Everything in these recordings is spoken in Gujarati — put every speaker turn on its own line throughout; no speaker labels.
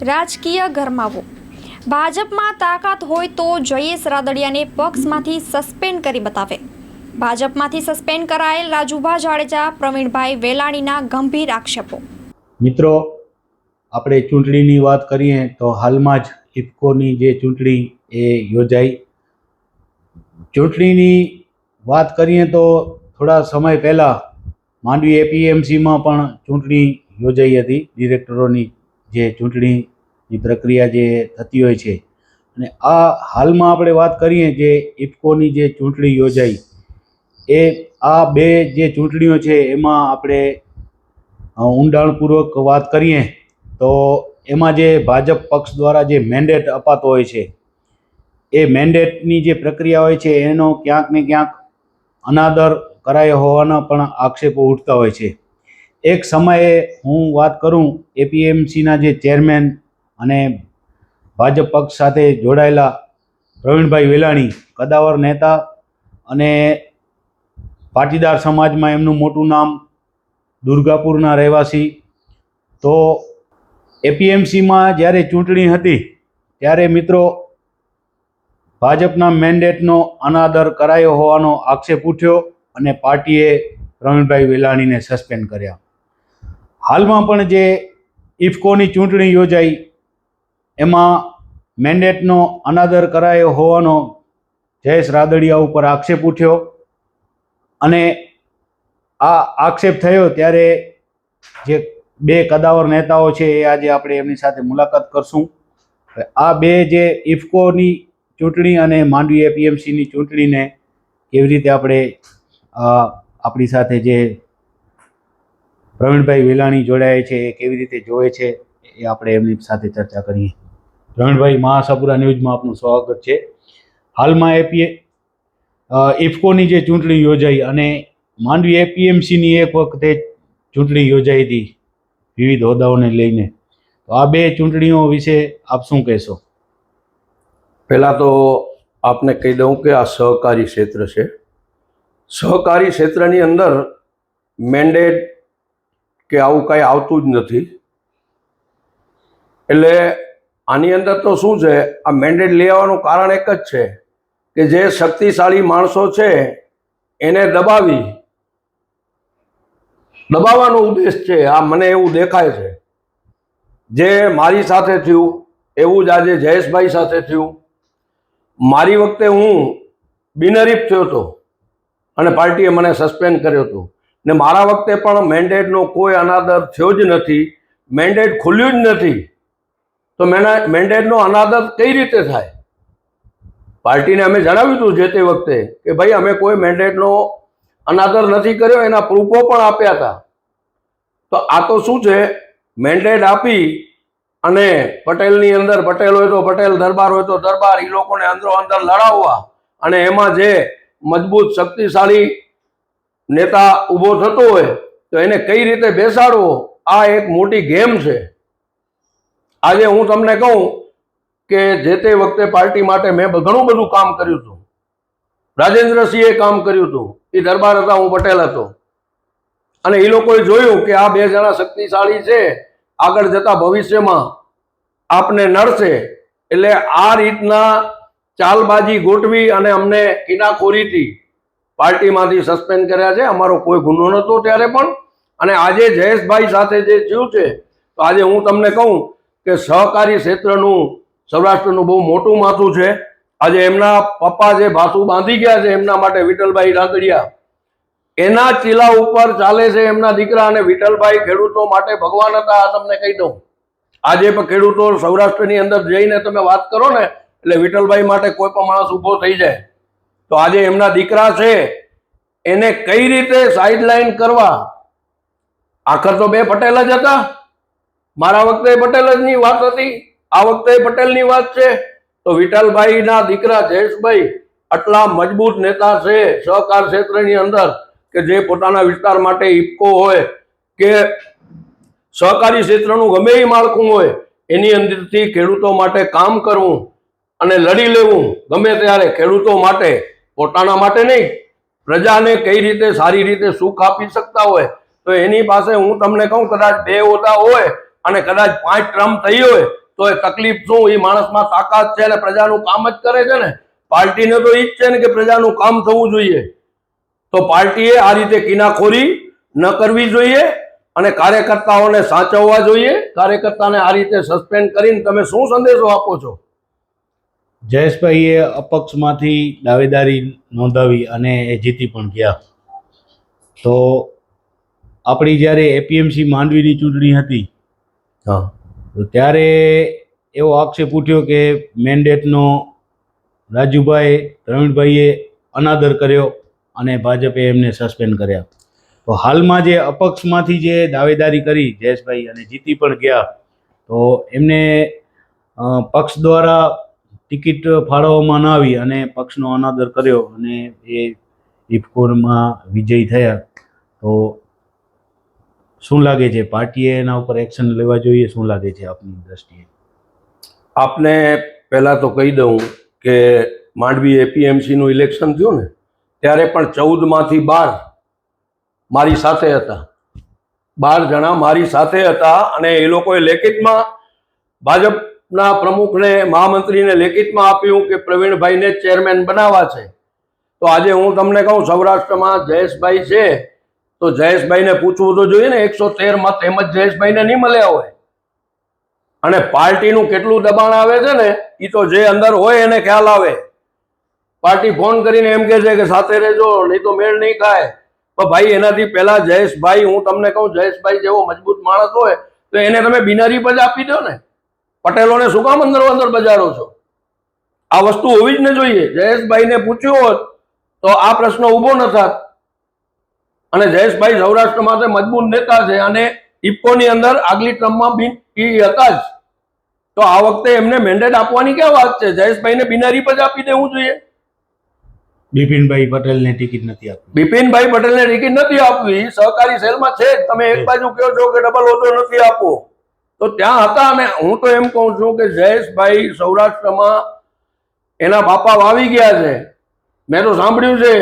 રાજકીય ગરમાવો. ભાજપમાં તાકાત હોય તો જયેશ રાદડિયાને પક્ષમાંથી સસ્પેન્ડ કરી બતાવે. ભાજપમાંથી સસ્પેન્ડ કરાયેલ રાજુભા જાડેજા, પ્રવીણભાઈ વેલાણીના ગંભીર આક્ષેપો.
મિત્રો, આપણે ચૂંટણીની વાત કરીએ તો હાલમાં જ ઇફકોની જે ચૂંટણી એ યોજાઈ. ચૂંટણીની વાત કરીએ તો થોડા સમય પહેલાં માંડવી એપીએમસીમાં પણ ચૂંટણી યોજાઈ હતી. ડિરેક્ટરોની જે ચૂંટણીની પ્રક્રિયા જે થતી હોય છે, અને આ હાલમાં આપણે વાત કરીએ જે ઇફકોની જે ચૂંટણી યોજાઈ, એ આ બે જે ચૂંટણીઓ છે એમાં આપણે ઊંડાણપૂર્વક વાત કરીએ તો એમાં જે ભાજપ પક્ષ દ્વારા જે મેન્ડેટ અપાતો હોય છે, એ મેન્ડેટની જે પ્રક્રિયા હોય છે એનો ક્યાંક ને ક્યાંક અનાદર કરાયો હોવાના પણ આક્ષેપો ઉઠતા હોય છે. એક સમયે હું વાત કરું, એપીએમસીના જે ચેરમેન અને ભાજપ પક્ષ સાથે જોડાયેલા પ્રવીણભાઈ વેલાણી, કદાવર નેતા અને પાટીદાર સમાજમાં એમનું મોટું નામ, દુર્ગાપુરના રહેવાસી. તો એપીએમસીમાં જ્યારે ચૂંટણી હતી ત્યારે મિત્રો ભાજપના મેન્ડેટનો અનાદર કરાયો હોવાનો આક્ષેપ ઉઠ્યો અને પાર્ટીએ પ્રવીણભાઈ વેલાણીને સસ્પેન્ડ કર્યા. હાલમાં પણ જે ઇફકોની ચૂંટણી યોજાઈ એમાં મેન્ડેટનો અનાદર કરાયો હોવાનો જયેશ રાદડિયા ઉપર આક્ષેપ ઉઠ્યો, અને આ આક્ષેપ થયો ત્યારે જે બે કદાવર નેતાઓ છે એ આજે આપણે એમની સાથે મુલાકાત કરશું. આ બે જે ઇફકોની ચૂંટણી અને માંડવી એપીએમસીની ચૂંટણીને કેવી રીતે આપણે આપણી સાથે જે પ્રવીણભાઈ વેલાણી જોડાય છે એ કેવી રીતે જોવે છે એ આપણે એમની સાથે ચર્ચા કરીએ. પ્રવીણભાઈ, મહાસાપુરા ન્યૂઝમાં આપનું સ્વાગત છે. હાલમાં ઇફકોની જે ચૂંટણી યોજાઈ અને માંડવી એપીએમસીની એક વખતે ચૂંટણી યોજાઈ હતી વિવિધ હોદ્દાઓને લઈને, તો આ બે ચૂંટણીઓ વિશે આપ શું કહેશો?
પહેલાં તો આપને કહી દઉં કે આ સહકારી ક્ષેત્ર છે. સહકારી ક્ષેત્રની અંદર મેન્ડેટ કે આવું કાંઈ આવતું જ નથી. એટલે આની અંદર તો શું છે, આ મેન્ડેટ લઈ આવવાનું કારણ એક જ છે કે જે શક્તિશાળી માણસો છે એને દબાવવાનો ઉદ્દેશ છે. આ મને એવું દેખાય છે. જે મારી સાથે થયું એવું જ આજે જયેશભાઈ સાથે થયું. મારી વખતે હું બિનહરીફ થયો હતો અને પાર્ટીએ મને સસ્પેન્ડ કર્યો હતો, ને મારા વખતે પણ મેન્ડેટનો કોઈ અનાદર થયો જ નથી. મેન્ડેટ ખુલ્યું જ નથી, તો મેન્ડેટનો અનાદર કઈ રીતે થાય? પાર્ટીને અમે જણાવ્યું હતું જે તે વખતે કે ભાઈ અમે કોઈ મેન્ડેટનો અનાદર નથી કર્યો, એના પ્રૂફો પણ આપ્યા હતા. તો આ તો શું છે, મેન્ડેટ આપી અને પટેલની અંદર પટેલ હોય તો પટેલ, દરબાર હોય તો દરબાર, એ લોકોને અંદરો અંદર લડાવવા, અને એમાં જે મજબૂત શક્તિશાળી નેતા ઊભો થતો હોય તો એને કઈ રીતે બેસાડવો, આ એક મોટી ગેમ છે. આજે હું તમને કહું કે જે તે વખતે પાર્ટી માટે મેં ઘણું બધું કામ કર્યું હતું. રાજેન્દ્રસિંહે કામ કર્યું હતું, એ દરબાર હતા, હું પટેલ હતો, અને એ લોકોએ જોયું કે આ બે જણા શક્તિશાળી છે, આગળ જતા ભવિષ્યમાં આપને નડશે. એટલે આ રીતના ચાલબાજી ગોઠવી અને અમને કિનાખોરીથી પાર્ટીમાંથી સસ્પેન્ડ કર્યા છે. અમારો કોઈ ગુનો નહોતો ત્યારે પણ. અને આજે જયેશભાઈ સાથે જે થયું છે, તો આજે હું તમને કહું કે સહકારી ક્ષેત્રનું સૌરાષ્ટ્રનું બહુ મોટું માથું છે. આજે એમના પપ્પા જે ભાસુ બાંધી ગયા છે એમના માટે, વિઠ્ઠલભાઈ રાદડિયા, એના ચીલા ઉપર ચાલે છે એમના દીકરા. અને વિઠ્ઠલભાઈ ખેડૂતો માટે ભગવાન હતા, આ તમને કહી દઉં. આજે પણ ખેડૂતો સૌરાષ્ટ્રની અંદર જઈને તમે વાત કરો ને, એટલે વિઠ્ઠલભાઈ માટે કોઈ પણ માણસ ઊભો થઈ જાય. તો આજે એમના દીકરા છે એને કઈ રીતે સાઇડલાઇન કરવા? આખર તો બે પટેલ જ હતા. મારા વખતે પટેલ જ ની વાત હતી, આ વખતે પટેલની વાત છે. તો વિઠ્ઠલભાઈના દીકરા જયેશભાઈ આટલા મજબૂત નેતા છે સહકાર ક્ષેત્રની અંદર કે જે પોતાના વિસ્તાર માટે ઇફકો હોય કે સહકારી ક્ષેત્રનું ગમે એ માળખું હોય એની અંદરથી ખેડૂતો માટે કામ કરવું અને લડી લેવું ગમે ત્યારે, ખેડૂતો માટે, પોતાના માટે નહીં, પ્રજાને કઈ રીતે સારી રીતે સુખ આપી શકતા હોય. તો એની પાસે હું તમને કહું, કદાચ 2 હોદ્દા હોય અને કદાચ 5 ટર્મ થઈ હોય તો એ તકલીફ શું? એ માણસમાં તાકાત છે અને પ્રજાનું કામ જ કરે છે ને. પાર્ટીને તો ઈ જ છે ને કે પ્રજાનું કામ થવું જોઈએ. તો પાર્ટીએ આ રીતે કિનાખોરી ન કરવી જોઈએ અને કાર્યકર્તાઓને સાચવવા જોઈએ. કાર્યકર્તાને આ રીતે સસ્પેન્ડ કરીને તમે શું સંદેશો આપો છો?
જયેશભાઈએ અપક્ષમાંથી દાવેદારી નોંધાવી અને એ જીતી પણ ગયા. તો આપણી જ્યારે એપીએમસી માંડવીની ચૂંટણી હતી
હા,
તો ત્યારે એવો આક્ષેપ ઉઠ્યો કે મેન્ડેટનો પ્રવીણભાઈએ અનાદર કર્યો અને ભાજપે એમને સસ્પેન્ડ કર્યા. તો હાલમાં જે અપક્ષમાંથી જે દાવેદારી કરી જયેશભાઈ અને જીતી પણ ગયા, તો એમને પક્ષ દ્વારા ટિકિટ ફાળવવામાં ન આવી અને પક્ષનો અનાદર કર્યો અને એ ઇફકોરમાં વિજયી થયા. તો શું લાગે છે, પાર્ટીએ એના ઉપર એક્શન લેવા જોઈએ? શું લાગે છે આપની દ્રષ્ટિએ?
આપને પહેલા તો કહી દઉં કે માંડવી એપીએમસી નું ઇલેક્શન થયું ને ત્યારે પણ 14માંથી 12 મારી સાથે હતા. 12 જણા મારી સાથે હતા અને એ લોકોએ લેખિતમાં ભાજપના પ્રમુખને, મહામંત્રીને લેખિતમાં આપ્યું કે પ્રવીણભાઈને ચેરમેન બનાવવા છે. તો આજે હું તમને કહું, સૌરાષ્ટ્રમાં જયેશભાઈ છે તો જયેશભાઈને પૂછવું તો જોઈએ ને. 113 મત એમ જ જયેશભાઈને નહીં મળ્યા હોય. અને પાર્ટીનું કેટલું દબાણ આવે છે ને એ તો જે અંદર હોય એને ખ્યાલ આવે. પાર્ટી ફોન કરીને એમ કહે છે કે સાથે રહેજો, નહીં તો મેળ નહીં ખાય. પણ ભાઈ એનાથી પહેલા જયેશભાઈ, હું તમને કહું, જયેશભાઈ જેવો મજબૂત માણસ હોય તો એને તમે બિનારી પદ આપી દો ને. પટેલોને શું કામ અંદર અંદર બજાડો છો? આ વસ્તુ હોવી જ ન જોઈએ. જયેશભાઈને પૂછ્યું હોત તો આ પ્રશ્ન ઊભો ન થાત. અને જયેશભાઈ સૌરાષ્ટ્ર માટે મજબૂત નેતા છે અને ઇફકોની અંદર આગલી ટર્મમાં હતા જ. તો આ વખતે એમને મેન્ડેટ આપવાની ક્યાં વાત છે? જયેશભાઈને બિનારી પદ આપી દેવું જોઈએ.
બિપિનભાઈ પટેલને ટિકિટ નથી આપી.
બિપિનભાઈ પટેલને ટિકિટ નથી આપવી. સહકારી સેલમાં છે જ. તમે એક બાજુ કહો છો કે ડબલ હોદ્દો નથી આપવો, તો ત્યાં હતા. અને હું તો એમ કહું છું કે જયેશભાઈ સૌરાષ્ટ્રમાં એના બાપા વાવી ગયા છે. મેં તો સાંભળ્યું છે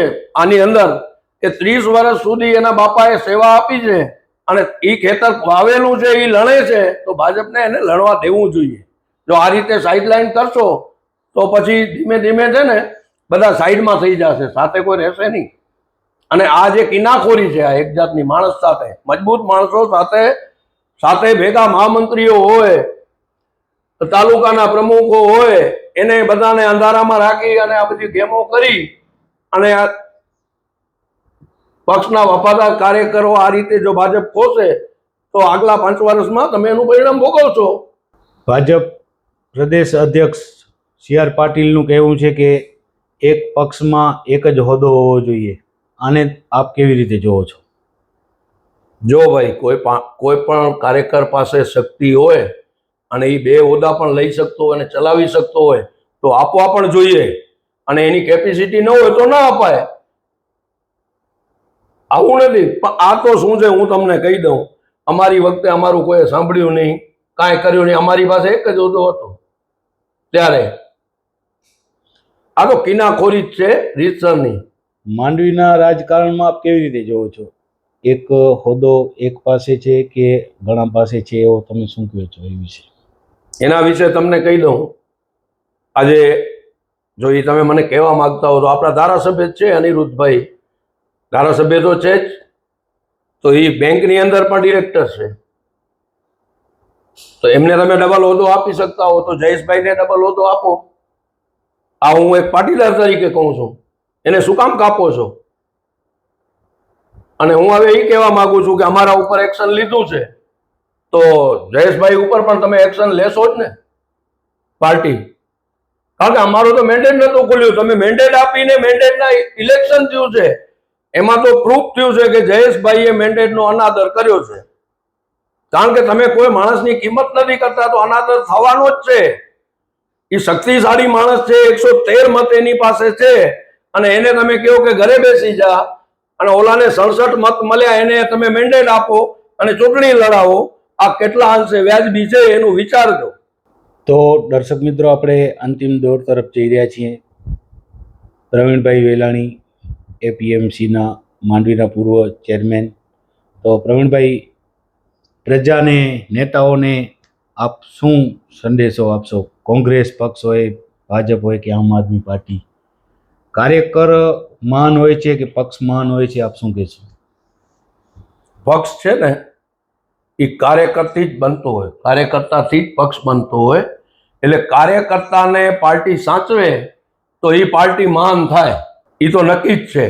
આની અંદર કે 30 વર્ષ સુધી એના બાપાએ સેવા આપી છે અને એ ખેતર વાવેલું છે, એ લણે છે, તો ભાજપને એને લણવા દેવું જોઈએ. જો આ રીતે સાઇડલાઇન કરશો તો પછી ધીમે ધીમે છે ને બધા સાઈડમાં થઈ જશે, સાથે કોઈ રહેશે નહીં. અને આ જે કિનાખોરી છે, આ એક જાતની માણસ સાથે, મજબૂત માણસો સાથે ભેગા મહામંત્રીઓ હોય, તાલુકાના પ્રમુખો હોય, એને બધાને અંધારામાં રાખી અને આ બધી ગેમો કરી અને આ પક્ષના વફાદાર કાર્યકરો આ રીતે જો ભાજપ ખોશે તો આગલા 5 વર્ષમાં તમે એનું પરિણામ ભોગવશો.
ભાજપ પ્રદેશ અધ્યક્ષ સી.આર. પાટીલનું કહેવું છે કે એક પક્ષમાં એક જ હોદ્દો હોવો જોઈએ. આને આપ કેવી રીતે જોવો છો?
જો ભાઈ, કોઈ પણ કાર્યકર પાસે શક્તિ હોય અને એ 2 હોદ્દા પણ લઈ શકતો હોય અને ચલાવી શકતો હોય તો આપવા પણ જોઈએ. અને એની કેપેસિટી ન હોય તો ના અપાય. આવું નથી. પણ આ તો શું છે હું તમને કહી દઉં. અમારી વખતે અમારું કોઈ સાંભળ્યું નહીં, કાંઈ કર્યું નહીં. અમારી પાસે એક જ હોદ્દો હતો ત્યારે. આ તો કિનાખોરી જ છે રીતસરની.
માંડવીના રાજકારણમાં આપ કેવી રીતે જોવો છો? એક હોદ્દો એક પાસે છે કે ઘણા પાસે છે, એવો તમે શું કહો છો એ વિશે?
એના વિશે તમને કહી દઉં. આજે જો એ તમે મને કહેવા માંગતા હો તો આપણા ધારાસભ્ય છે અનિરુદ્ધભાઈ, ધારાસભ્ય તો છે જ, તો એ બેંકની અંદર પણ ડિરેક્ટર છે. તો એમને તમે ડબલ હોદ્દો આપી શકતા હો તો જયેશભાઈને ડબલ હોદ્દો આપો. આ હું એક પાટીદાર તરીકે કહું છું. એને શું કામ કાપો છો? અને હું હવે એ કહેવા માંગુ છું કે અમારા ઉપર એક્શન લીધું છે તો જયેશભાઈ ઉપર પણ તમે એક્શન લેશો જ ને પાર્ટી. કારણ કે અમારું તો મેન્ડેટ નતું ખુલ્યું. તમે મેન્ડેટ આપીને મેન્ડેટના ઇલેક્શન થયું છે, એમાં તો પ્રૂફ થયું છે કે જયેશભાઈએ મેન્ડેટનો અનાદર કર્યો છે. કારણ કે તમે કોઈ માણસની કિંમત નથી કરતા તો અનાદર થવાનો જ છે. એ શક્તિશાળી માણસ છે, 113 મત એની પાસે છે અને એને તમે કહો કે ઘરે બેસી જા અને ઓલાને 67 મત મળ્યા, એને તમે મેન્ડેટ આપો અને ચૂંટણી લડાવો. આ કેટલા અંશે વ્યાજબી છે એનું વિચારજો.
તો દર્શક મિત્રો, આપણે અંતિમ દોર તરફ જઈ રહ્યા છીએ. પ્રવીણભાઈ વેલાણી, એપીએમસીના માંડવીના પૂર્વ ચેરમેન. તો પ્રવીણભાઈ, પ્રજાને, નેતાઓને આપ શું સંદેશો આપશો? કોંગ્રેસ પક્ષ હોય, ભાજપ હોય કે આમ આદમી પાર્ટી, કાર્યકર મહાન હોય છે કે પક્ષ મહાન હોય છે? આપ શું કહેશો?
પક્ષ છે ને એ કાર્યકર્તી જ બનતો હોય, કાર્યકર્તાથી જ પક્ષ બનતો હોય. એટલે કાર્યકર્તાને પાર્ટી સાચવે તો એ પાર્ટી મહાન થાય, એ તો નક્કી જ છે.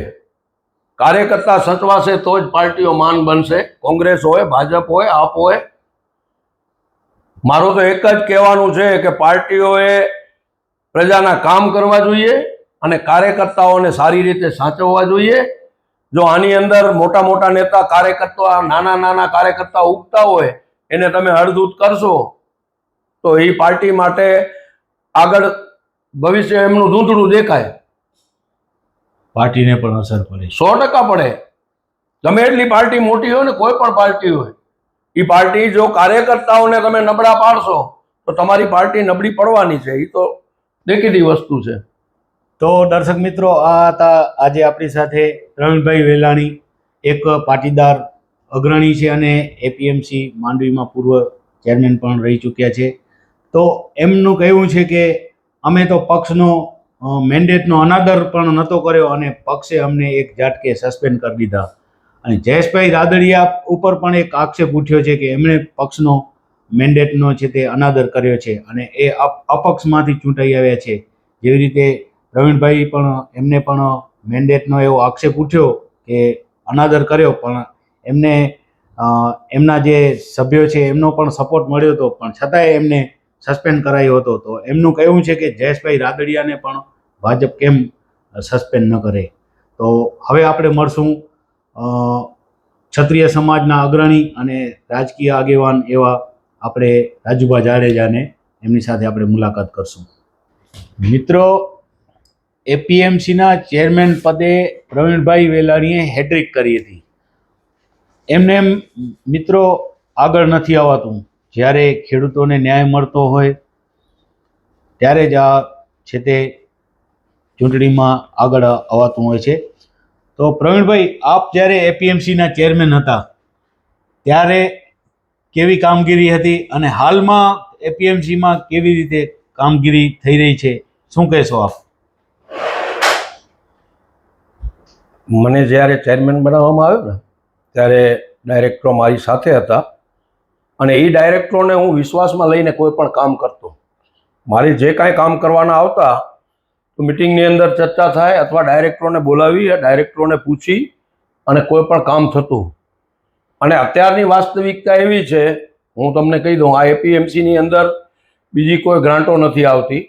કાર્યકર્તા સચવાશે તો જ પાર્ટીઓ મહાન બનશે. કોંગ્રેસ હોય, ભાજપ હોય, આપ હોય. મારું તો એક જ કહેવાનું છે કે પાર્ટીઓએ પ્રજાના કામ કરવા જોઈએ અને કાર્યકર્તાઓને સારી રીતે સાચવવા જોઈએ. જો આની અંદર મોટા મોટા નેતા કાર્યકર્તા, નાના નાના કાર્યકર્તા ઉગતા હોય એને તમે હળદૂત કરશો તો એ પાર્ટી માટે આગળ ભવિષ્ય એમનું ધૂંધળું દેખાય.
પાર્ટીને પણ અસર પડે.
100% પડે. ગમે એટલી પાર્ટી મોટી હોય ને, કોઈ પણ પાર્ટી હોય, એ પાર્ટી જો કાર્યકર્તાઓને તમે નબળા પાડશો તો તમારી પાર્ટી નબળી પડવાની છે. એ તો દેખીતી વસ્તુ છે.
તો દર્શક મિત્રો, આ હતા આજે આપણી સાથે પ્રવીણભાઈ વેલાણી, એક પાટીદાર અગ્રણી છે અને એપીએમસી માંડવીમાં પૂર્વ ચેરમેન પણ રહી ચૂક્યા છે. તો એમનું કહેવું છે કે અમે તો પક્ષનો મેન્ડેટનો અનાદર પણ નહોતો કર્યો અને પક્ષે અમને એક ઝાટકે સસ્પેન્ડ કરી દીધા. અને જયેશભાઈ રાદડિયા ઉપર પણ એક આક્ષેપ ઉઠ્યો છે કે એમણે પક્ષનો મેન્ડેટનો છે તે અનાદર કર્યો છે અને એ અપક્ષમાંથી ચૂંટાઈ આવ્યા છે. જેવી રીતે પ્રવીણભાઈ પણ, એમને પણ મેન્ડેટનો એવો આક્ષેપ ઉઠ્યો કે અનાદર કર્યો, પણ એમને એમના જે સભ્યો છે એમનો પણ સપોર્ટ મળ્યો હતો, પણ છતાંય એમને સસ્પેન્ડ કરાયો હતો. તો એમનું કહેવું છે કે જયેશભાઈ રાદડિયાને પણ ભાજપ કેમ સસ્પેન્ડ ન કરે. તો હવે આપણે મળશું ક્ષત્રિય સમાજના અગ્રણી અને રાજકીય આગેવાન એવા આપણે રાજુભા જાડેજાને, એમની સાથે આપણે મુલાકાત કરશું. મિત્રો, એપીએમસીના ચેરમેન પદે પ્રવીણભાઈ વેલાણીએ હેટ્રિક કરી હતી. એમને મિત્રો આગળ નથી આવતું. જ્યારે ખેડૂતોને ન્યાય મળતો હોય ત્યારે જ આ છે તે ચૂંટણીમાં આગળ આવતું હોય છે. તો પ્રવીણભાઈ, આપ જ્યારે એપીએમસીના ચેરમેન હતા ત્યારે કેવી કામગીરી હતી અને હાલમાં એપીએમસીમાં કેવી રીતે કામગીરી થઈ રહી છે, શું કહેશો આપ?
મને જ્યારે ચેરમેન બનાવવામાં આવ્યો ને ત્યારે ડાયરેક્ટરો મારી સાથે હતા અને એ ડાયરેક્ટરોને હું વિશ્વાસમાં લઈને કોઈ પણ કામ કરતો. મારી જે કાંઈ કામ કરવાના આવતા તો મિટિંગની અંદર ચર્ચા થાય અથવા ડાયરેક્ટરોને બોલાવી, ડાયરેક્ટરોને પૂછી અને કોઈ પણ કામ થતું. અને અત્યારની વાસ્તવિકતા એવી છે, હું તમને કહી દઉં, આ એપીએમસીની અંદર બીજી કોઈ ગ્રાન્ટો નથી આવતી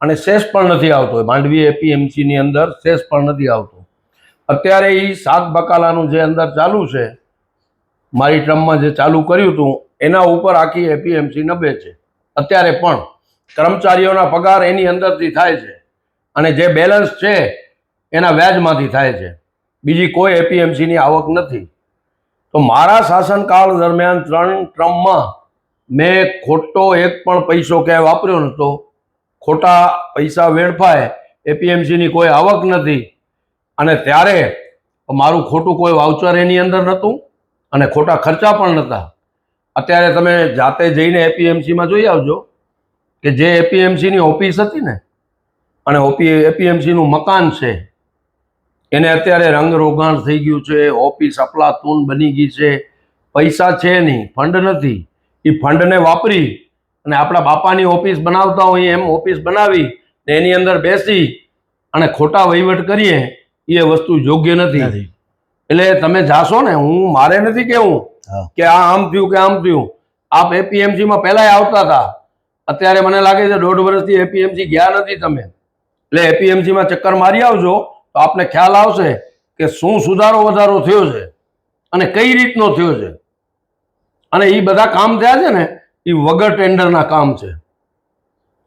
અને સેસ પણ નથી આવતો. માંડવી એપીએમસીની અંદર સેસ પણ નથી આવતો. અત્યારે એ 7 બકાલાનું જે અંદર ચાલુ છે, મારી ટર્મમાં જે ચાલુ કર્યું હતું એના ઉપર આખી એપીએમસી નભે છે. અત્યારે પણ કર્મચારીઓના પગાર એની અંદરથી થાય છે અને જે બેલેન્સ છે એના વ્યાજમાંથી થાય છે. બીજી કોઈ એપીએમસીની આવક નથી. તો મારા શાસનકાળ દરમિયાન 3 ટર્મમાં મેં ખોટો એક પણ પૈસો ક્યાંય વાપર્યો નહોતો. ખોટા પૈસા વેડફાય, એપીએમસીની કોઈ આવક નથી અને ત્યારે મારું ખોટું કોઈ વાઉચર એની અંદર નહોતું અને ખોટા ખર્ચા પણ નહોતા. અત્યારે તમે જાતે જઈને એપીએમસીમાં જોઈ આવજો કે જે એપીએમસીની ઓફિસ હતી ને અને એપીએમસીનું મકાન છે એને અત્યારે રંગ રોગાણ થઈ ગયું છે. ઓફિસ અફલાતૂન બની ગઈ છે. પૈસા છે નહીં, ફંડ નથી. એ ફંડને વાપરી અને આપણા બાપાની ઓફિસ બનાવતા હોઈએ એમ ઓફિસ બનાવી ને એની અંદર બેસી અને ખોટા વહીવટ કરીએ, એ વસ્તુ યોગ્ય નથી. એટલે તમે જાશો ને, હું મારે નથી કેવું કે આ આમ થયું કે આમ થયું. આપ એપીએમસીમાં પહેલાંય આવતા હતા. અત્યારે મને લાગે છે 1.5 વર્ષથી એપીએમસી ગયા નથી તમે. એટલે એપીએમસીમાં ચક્કર મારી આવજો તો આપને ખ્યાલ આવશે કે શું સુધારો વધારો થયો છે અને કઈ રીતનો થયો છે. અને એ બધા કામ થયા છે ને એ વગર ટેન્ડરના કામ છે.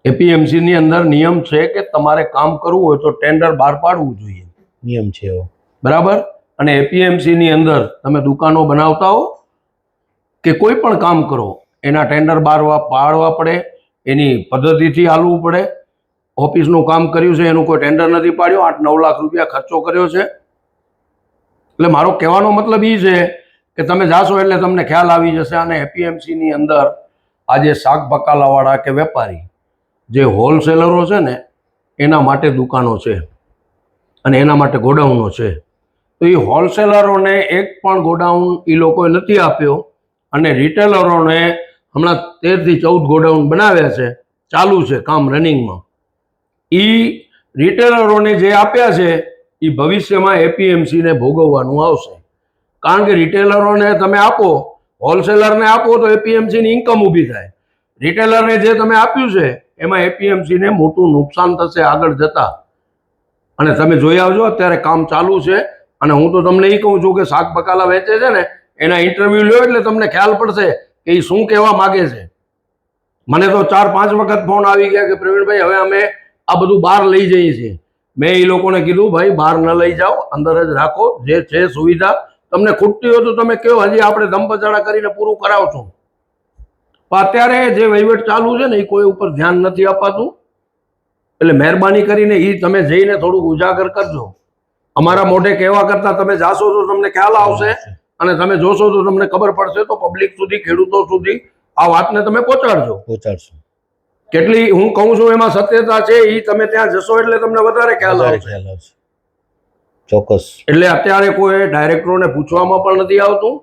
એપીએમસીની અંદર નિયમ છે કે તમારે કામ કરવું હોય તો ટેન્ડર બહાર પાડવું જોઈએ.
નિયમ છે એવો,
બરાબર? અને એપીએમસીની અંદર તમે દુકાનો બનાવતા હો કે કોઈ પણ કામ કરો, એના ટેન્ડર બહાર પાડવા પડે, એની પદ્ધતિથી હાલવું પડે. ઓફિસનું કામ કર્યું છે એનું કોઈ ટેન્ડર નથી પાડ્યું, 8-9 લાખ રૂપિયા ખર્ચો કર્યો છે. એટલે મારો કહેવાનો મતલબ એ છે કે તમે જાશો એટલે તમને ખ્યાલ આવી જશે. અને એપીએમસીની અંદર આજે શાક બકાલાવાળા કે વેપારી જે હોલસેલરો છે ને એના માટે દુકાનો છે અને એના માટે ગોડાઉનો છે. તો એ હોલસેલરોને એક પણ ગોડાઉન એ લોકોએ નથી આપ્યો અને રિટેલરોને હમણાં 13 થી 14 ગોડાઉન બનાવ્યા છે, ચાલુ છે કામ રનિંગમાં. એ રિટેલરોને જે આપ્યા છે એ ભવિષ્યમાં એપીએમસીને ભોગવવાનું આવશે. કારણ કે રિટેલરોને તમે આપો, હોલસેલરને આપો તો એપીએમસીની ઇન્કમ ઊભી થાય. રિટેલરને જે તમે આપ્યું છે એમાં એપીએમસીને મોટું નુકસાન થશે આગળ જતા. અને તમે જોઈ આવજો, અત્યારે કામ ચાલુ છે. અને હું તો તમને એ કહું છું કે શાક બકાલા વેચે છે ને એના ઇન્ટરવ્યૂ લ્યો એટલે તમને ખ્યાલ પડશે કે એ શું કહેવા માગે છે. મને તો 4-5 વખત ફોન આવી ગયા કે પ્રવીણભાઈ હવે અમે આ બધું બહાર લઈ જઈએ છીએ. મેં એ લોકોને કીધું ભાઈ બહાર ન લઈ જાઓ, અંદર જ રાખો. જે છે સુવિધા તમને ખૂટતી હોય તો તમે કહો, હજી આપણે ધમપછાડા કરીને પૂરું કરાવશું. પણ અત્યારે જે વહીવટ ચાલુ છે ને એ કોઈ ઉપર ધ્યાન નથી અપાતું. એટલે મહેરબાની કરીને એ તમે જઈને થોડુંક ઉજાગર કરજો. અમારા મોઢે કહેવા કરતાં તમે જાશો તો તમને ખ્યાલ આવશે અને તમે જોશો તો તમને ખબર પડશે. તો પબ્લિક સુધી, ખેડૂતો સુધી આ વાતને તમે પહોંચાડજો. કેટલી હું કહું છું એમાં સત્યતા છે એ તમે ત્યાં જશો એટલે તમને વધારે ખ્યાલ આવશે.
ચોક્કસ.
એટલે અત્યારે કોઈ ડાયરેક્ટરોને પૂછવામાં પણ નથી આવતું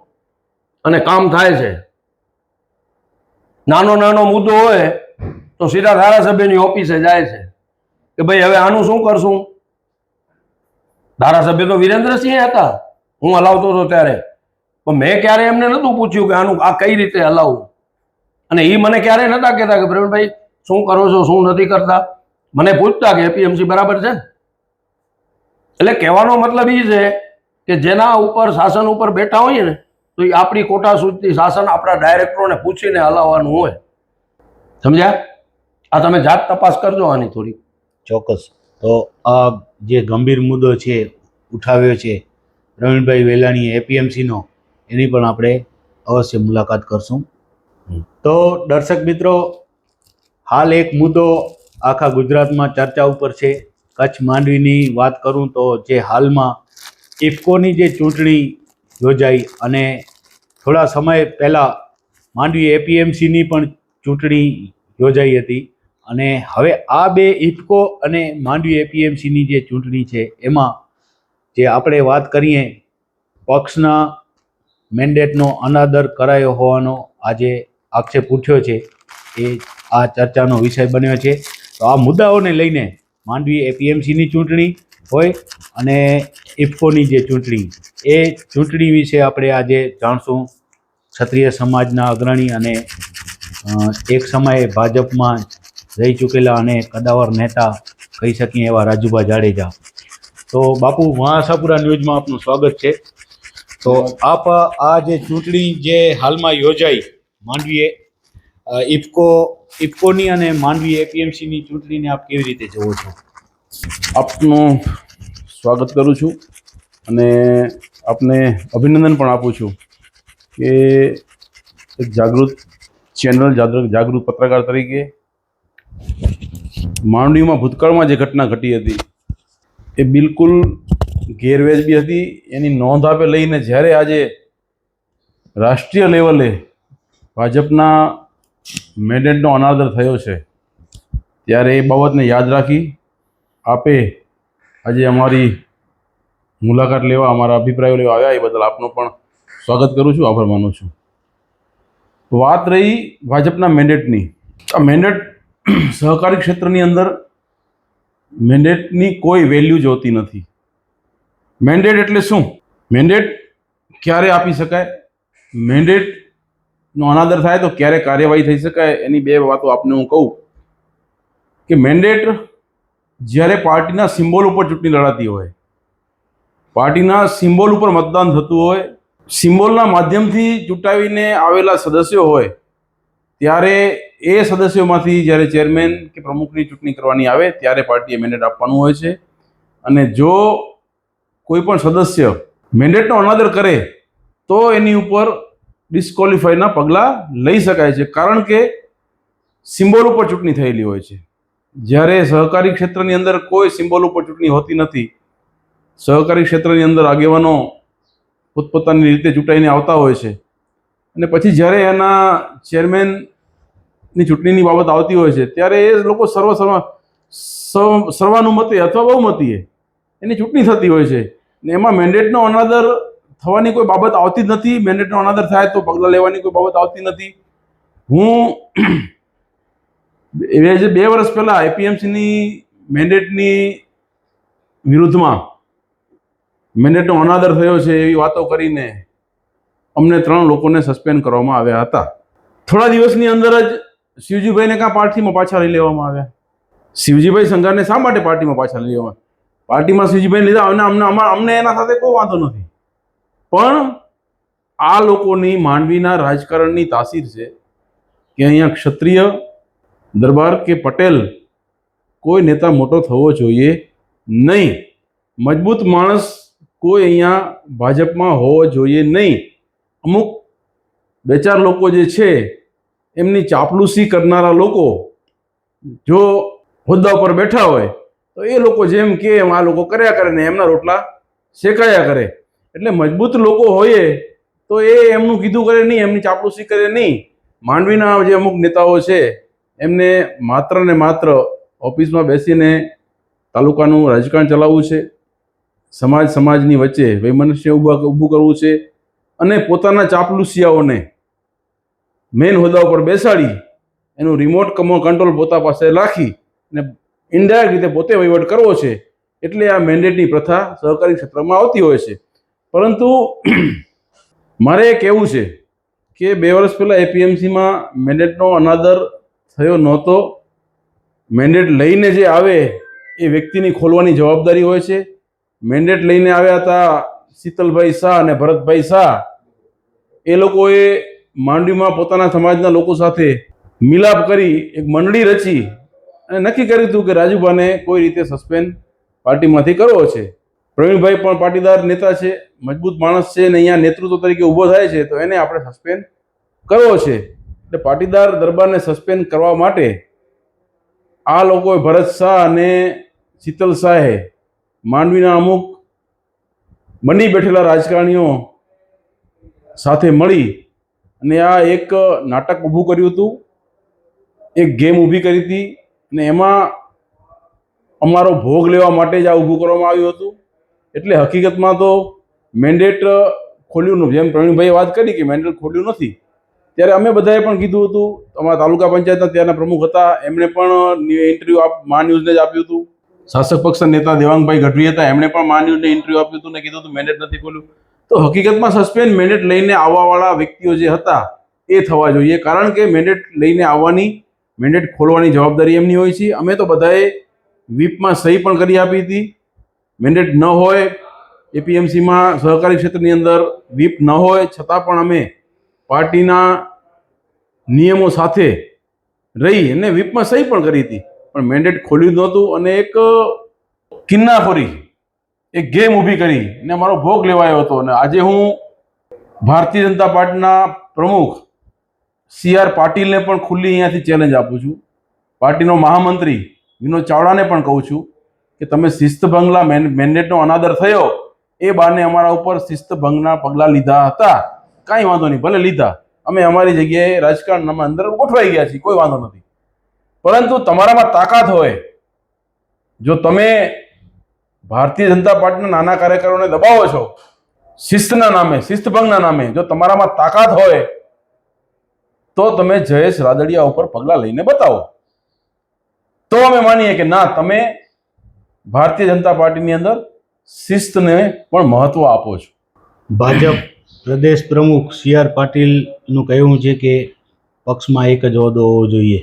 અને કામ થાય છે. નાનો મુદ્દો હોય તો સીધા ધારાસભ્યની ઓફિસે જાય છે કે ભાઈ હવે આનું શું કરશું. ધારાસભ્ય તો વિરેન્દ્રસિંહ હતા, હું હલાવતો હતો ત્યારે, પણ મેં ક્યારે એમને નહોતું પૂછ્યું કે આનું આ કઈ રીતે હલાવવું. અને એ મને ક્યારે નહોતા કહેતા કે પ્રવીણભાઈ શું કરો છો, શું નથી કરતા. મને પૂછતા કે એપીએમસી બરાબર છે. એટલે કહેવાનો મતલબ એ છે કે જેના ઉપર શાસન ઉપર બેઠા હોઈએ ને તો એ આપણી કોટા સુધી શાસન આપણા ડાયરેક્ટરોને પૂછીને હલાવવાનું હોય. સમજ્યા? આ તમે જાત તપાસ કરજો આની થોડી.
ચોક્કસ. તો આ જે ગંભીર મુદ્દો છે ઉઠાવ્યો છે પ્રવીણભાઈ વેલાણીએ એપીએમસીનો, એની પણ આપણે અવશ્ય મુલાકાત કરશું. તો દર્શક મિત્રો, હાલ એક મુદ્દો આખા ગુજરાતમાં ચર્ચા ઉપર છે. કચ્છ માંડવીની વાત કરું તો જે હાલમાં ઇફકોની જે ચૂંટણી યોજાઈ અને થોડા સમય પહેલાં માંડવી એપીએમસીની પણ ચૂંટણી યોજાઈ હતી. અને હવે આ બે ઇફકો અને માંડવી એપીએમસીની જે ચૂંટણી છે એમાં જે આપણે વાત કરીએ, પક્ષના મેન્ડેટનો અનાદર કરાયો હોવાનો આજે આક્ષેપ ઉઠ્યો છે. એ આ ચર્ચાનો વિષય બન્યો છે. તો આ મુદ્દાઓને લઈને માંડવી એપીએમસીની ચૂંટણી હોય અને ઇફકોની જે ચૂંટણી, એ ચૂંટણી વિશે આપણે આજે જાણશું. ક્ષત્રિય સમાજના અગ્રણી અને એક સમયે ભાજપમાં રહી ચૂકેલા અને કદાવર નેતા કહી શકીએ એવા રાજુભા જાડેજા. તો બાપુ, મહાસાપુરા ન્યૂઝમાં આપનું સ્વાગત છે. તો આપ આ જે ચૂંટણી જે હાલમાં યોજાઈ માંડવીએ ઇફકોની અને માંડવી એપીએમસીની ચૂંટણીને આપ કેવી રીતે જુઓ છો?
આપનું સ્વાગત કરું છું અને આપને અભિનંદન પણ આપું છું કે એક જાગૃત ચેનલ, જાગૃત પત્રકાર તરીકે માંડવીમાં ભૂતકાળમાં જે ઘટના ઘટી હતી એ બિલકુલ ગેરવાજબી હતી. એની નોંધ આપે લઈને જ્યારે આજે રાષ્ટ્રીય લેવલે ભાજપના મેન્ડેટનો અનાદર થયો છે ત્યારે એ બાબતને યાદ રાખી આપે આજે અમારી મુલાકાત લેવા, અમારા અભિપ્રાયો લેવા આવ્યા, એ બદલ આપનો પણ સ્વાગત કરું છું, આભાર માનું છું. વાત રહી ભાજપના મેન્ડેટની. આ મેન્ડેટ સહકારી ક્ષેત્રની અંદર મેન્ડેટની કોઈ વેલ્યુ જ હોતી નથી. મેન્ડેટ એટલે શું? મેન્ડેટ ક્યારે આપી શકાય, મેન્ડેટનો અનાદર થાય તો ક્યારે કાર્યવાહી થઈ શકાય, એની બે વાતો આપને હું કહું કે મેન્ડેટ જ્યારે પાર્ટીના સિમ્બોલ ઉપર ચૂંટણી લડાતી હોય, પાર્ટીના સિમ્બોલ ઉપર મતદાન થતું હોય, સિમ્બોલના માધ્યમથી ચૂંટાવીને આવેલા સદસ્યો હોય, ત્યારે એ સદસ્યોમાંથી જ્યારે ચેરમેન કે પ્રમુખની ચૂંટણી કરવાની આવે ત્યારે પાર્ટીએ મેન્ડેટ આપવાનું હોય છે. અને જો કોઈ પણ સદસ્ય મેન્ડેટનો અનાદર કરે તો એની ઉપર ડિસ્કોલિફાઈના પગલાં લઈ શકાય છે, કારણ કે સિમ્બોલ ઉપર ચૂંટણી થયેલી હોય છે. જ્યારે સહકારી ક્ષેત્રની અંદર કોઈ સિમ્બોલ ઉપર ચૂંટણી હોતી નથી. સહકારી ક્ષેત્રની અંદર આગેવાનો પોતપોતાની રીતે ચૂંટાઈને આવતા હોય છે અને પછી જ્યારે એના ચેરમેન ની ચૂંટણીની બાબત આવતી હોય છે ત્યારે એ લોકો સર્વાનુમતે અથવા બહુમતીએ એની ચૂંટણી થતી હોય છે ને એમાં મેન્ડેટનો અનાદર થવાની કોઈ બાબત આવતી જ નથી. મેન્ડેટનો અનાદર થાય તો પગલાં લેવાની કોઈ બાબત આવતી નથી. હું 2 વર્ષ પહેલા એપીએમસીની મેન્ડેટની વિરુદ્ધમાં મેન્ડેટનો અનાદર થયો છે એવી વાતો કરીને અમને 3 લોકોને સસ્પેન્ડ કરવામાં આવ્યા હતા. થોડા દિવસની અંદર જ શિવજીભાઈને કાં પાર્ટીમાં પાછા લઈ લેવામાં આવ્યા. શિવજીભાઈ સંઘારને શા માટે પાર્ટીમાં પાછા લઈ લેવામાં? પાર્ટીમાં શિવજીભાઈ લીધા અને અમને એના સાથે કોઈ વાંધો નથી, પણ આ લોકોની માંડવીના રાજકારણની તાસીર છે કે અહીંયા ક્ષત્રિય દરબાર કે પટેલ કોઈ નેતા મોટો થવો જોઈએ નહીં. મજબૂત માણસ કોઈ અહીંયા ભાજપમાં હોવો જોઈએ નહીં. અમુક 2-4 લોકો જે છે એમની ચાપલુસી કરનારા લોકો જો હોદ્દા ઉપર બેઠા હોય તો એ લોકો જેમ કે એમ આ લોકો કર્યા કરે ને એમના રોટલા શેકાયા કરે. એટલે મજબૂત લોકો હોય તો એ એમનું કીધું કરે નહીં, એમની ચાપલુસી કરે નહીં. માંડવીના જે અમુક નેતાઓ છે એમને માત્ર ને માત્ર ઓફિસમાં બેસીને તાલુકાનું રાજકારણ ચલાવવું છે, સમાજની વચ્ચે વૈમનસ્ય ઊભું કરવું છે અને પોતાના ચાપલુસિયાઓને મેઇન હોદ્દા ઉપર બેસાડી એનું રિમોટ કંટ્રોલ પોતા પાસે રાખી અને ઇનડાયરેક્ટ રીતે પોતે વહીવટ કરવો છે. એટલે આ મેન્ડેટની પ્રથા સહકારી ક્ષેત્રમાં આવતી હોય છે. પરંતુ મારે એ કહેવું છે કે 2 વર્ષ પહેલાં એપીએમસીમાં મેન્ડેટનો અનાદર થયો નહોતો. મેન્ડેટ લઈને જે આવે એ વ્યક્તિની ખોલવાની જવાબદારી હોય છે. મેન્ડેટ લઈને આવ્યા હતા શીતલભાઈ શાહ અને ભરતભાઈ શાહ. એ લોકોએ માંડવીમાં પોતાના સમાજના લોકો સાથે મિલાપ કરી એક મંડળી રચી અને નક્કી કર્યું હતું કે રાજુભાને કોઈ રીતે સસ્પેન્ડ પાર્ટીમાંથી કરવો છે. પ્રવીણભાઈ પણ પાટીદાર નેતા છે, મજબૂત માણસ છે અને અહીંયા નેતૃત્વ તરીકે ઊભો થાય છે તો એને આપણે સસ્પેન્ડ કરવો છે. એટલે પાટીદાર દરબારને સસ્પેન્ડ કરવા માટે આ લોકોએ ભરત શાહ અને શીતલ શાહે માંડવીના અમુક બની બેઠેલા રાજકારણીઓ સાથે મળી અને આ એક નાટક ઊભું કર્યું હતું, એક ગેમ ઊભી કરી હતી અને એમાં અમારો ભોગ લેવા માટે જ આ ઊભું કરવામાં આવ્યું હતું. એટલે હકીકતમાં તો મેન્ડેટ ખોલ્યું નથી. જેમ પ્રવીણભાઈએ વાત કરી કે મેન્ડેટ ખોલ્યું નથી, ત્યારે અમે બધાએ પણ કીધું હતું. અમારા તાલુકા પંચાયતના ત્યારના પ્રમુખ હતા, એમણે પણ ઇન્ટરવ્યૂ મા ન્યૂઝને જ આપ્યું હતું. શાસક પક્ષના નેતા દેવાંગભાઈ ગઢવી હતા, એમણે પણ મા ન્યૂઝને ઇન્ટરવ્યૂ આપ્યું હતું ને કીધું હતું મેન્ડેટ નથી ખોલ્યું. તો હકીકતમાં સસ્પેન્ડ મેન્ડેટ લઈને આવવાવાળા વ્યક્તિઓ જે હતા એ થવા જોઈએ, કારણ કે મેન્ડેટ લઈને આવવાની, મેન્ડેટ ખોલવાની જવાબદારી એમની હોય છે. અમે તો બધાએ વ્હીપમાં સહી પણ કરી આપી હતી. મેન્ડેટ ન હોય એપીએમસીમાં સહકારી ક્ષેત્રની અંદર વ્હીપ ન હોય છતાં પણ અમે પાર્ટીના નિયમો સાથે રહી અને વ્હીપમાં સહી પણ કરી હતી, પણ મેન્ડેટ ખોલ્યું નહોતું અને એક કિન્નાખોરી, એક ગેમ ઊભી કરી અને મારો ભોગ લેવાયો હતો. અને આજે હું ભારતીય જનતા પાર્ટીના પ્રમુખ CR પાટીલને પણ ખુલ્લી અહીંયાથી ચેલેન્જ આપું છું. પાર્ટીનો મહામંત્રી વિનોદ ચાવડાને પણ કહું છું કે તમે શિસ્તભંગના મેન્ડેટનો અનાદર થયો એ બાને અમારા ઉપર શિસ્તભંગના પગલાં લીધા હતા. કાંઈ વાંધો નહીં, ભલે લીધા, અમે અમારી જગ્યાએ રાજકારણમાં અંદર ગોઠવાઈ ગયા છીએ, કોઈ વાંધો નથી. પરંતુ તમારામાં તાકાત હોય, જો તમે ભારતીય જનતા પાર્ટીના નાના કાર્યકરોને દબાવો છો શિસ્તના નામે, શિસ્તભંગના નામે, જો તમારામાં તાકાત હોય તો તમે જયેશ રાદડિયા ઉપર પગલાં લઈને બતાવો, તો અમે માનીએ કે ના, તમે ભારતીય જનતા પાર્ટીની અંદર શિસ્તને પણ મહત્વ આપો છો.
ભાજપ પ્રદેશ પ્રમુખ CR પાટીલનું કહેવું છે કે પક્ષમાં એક જ હોદ્દો હોવો જોઈએ.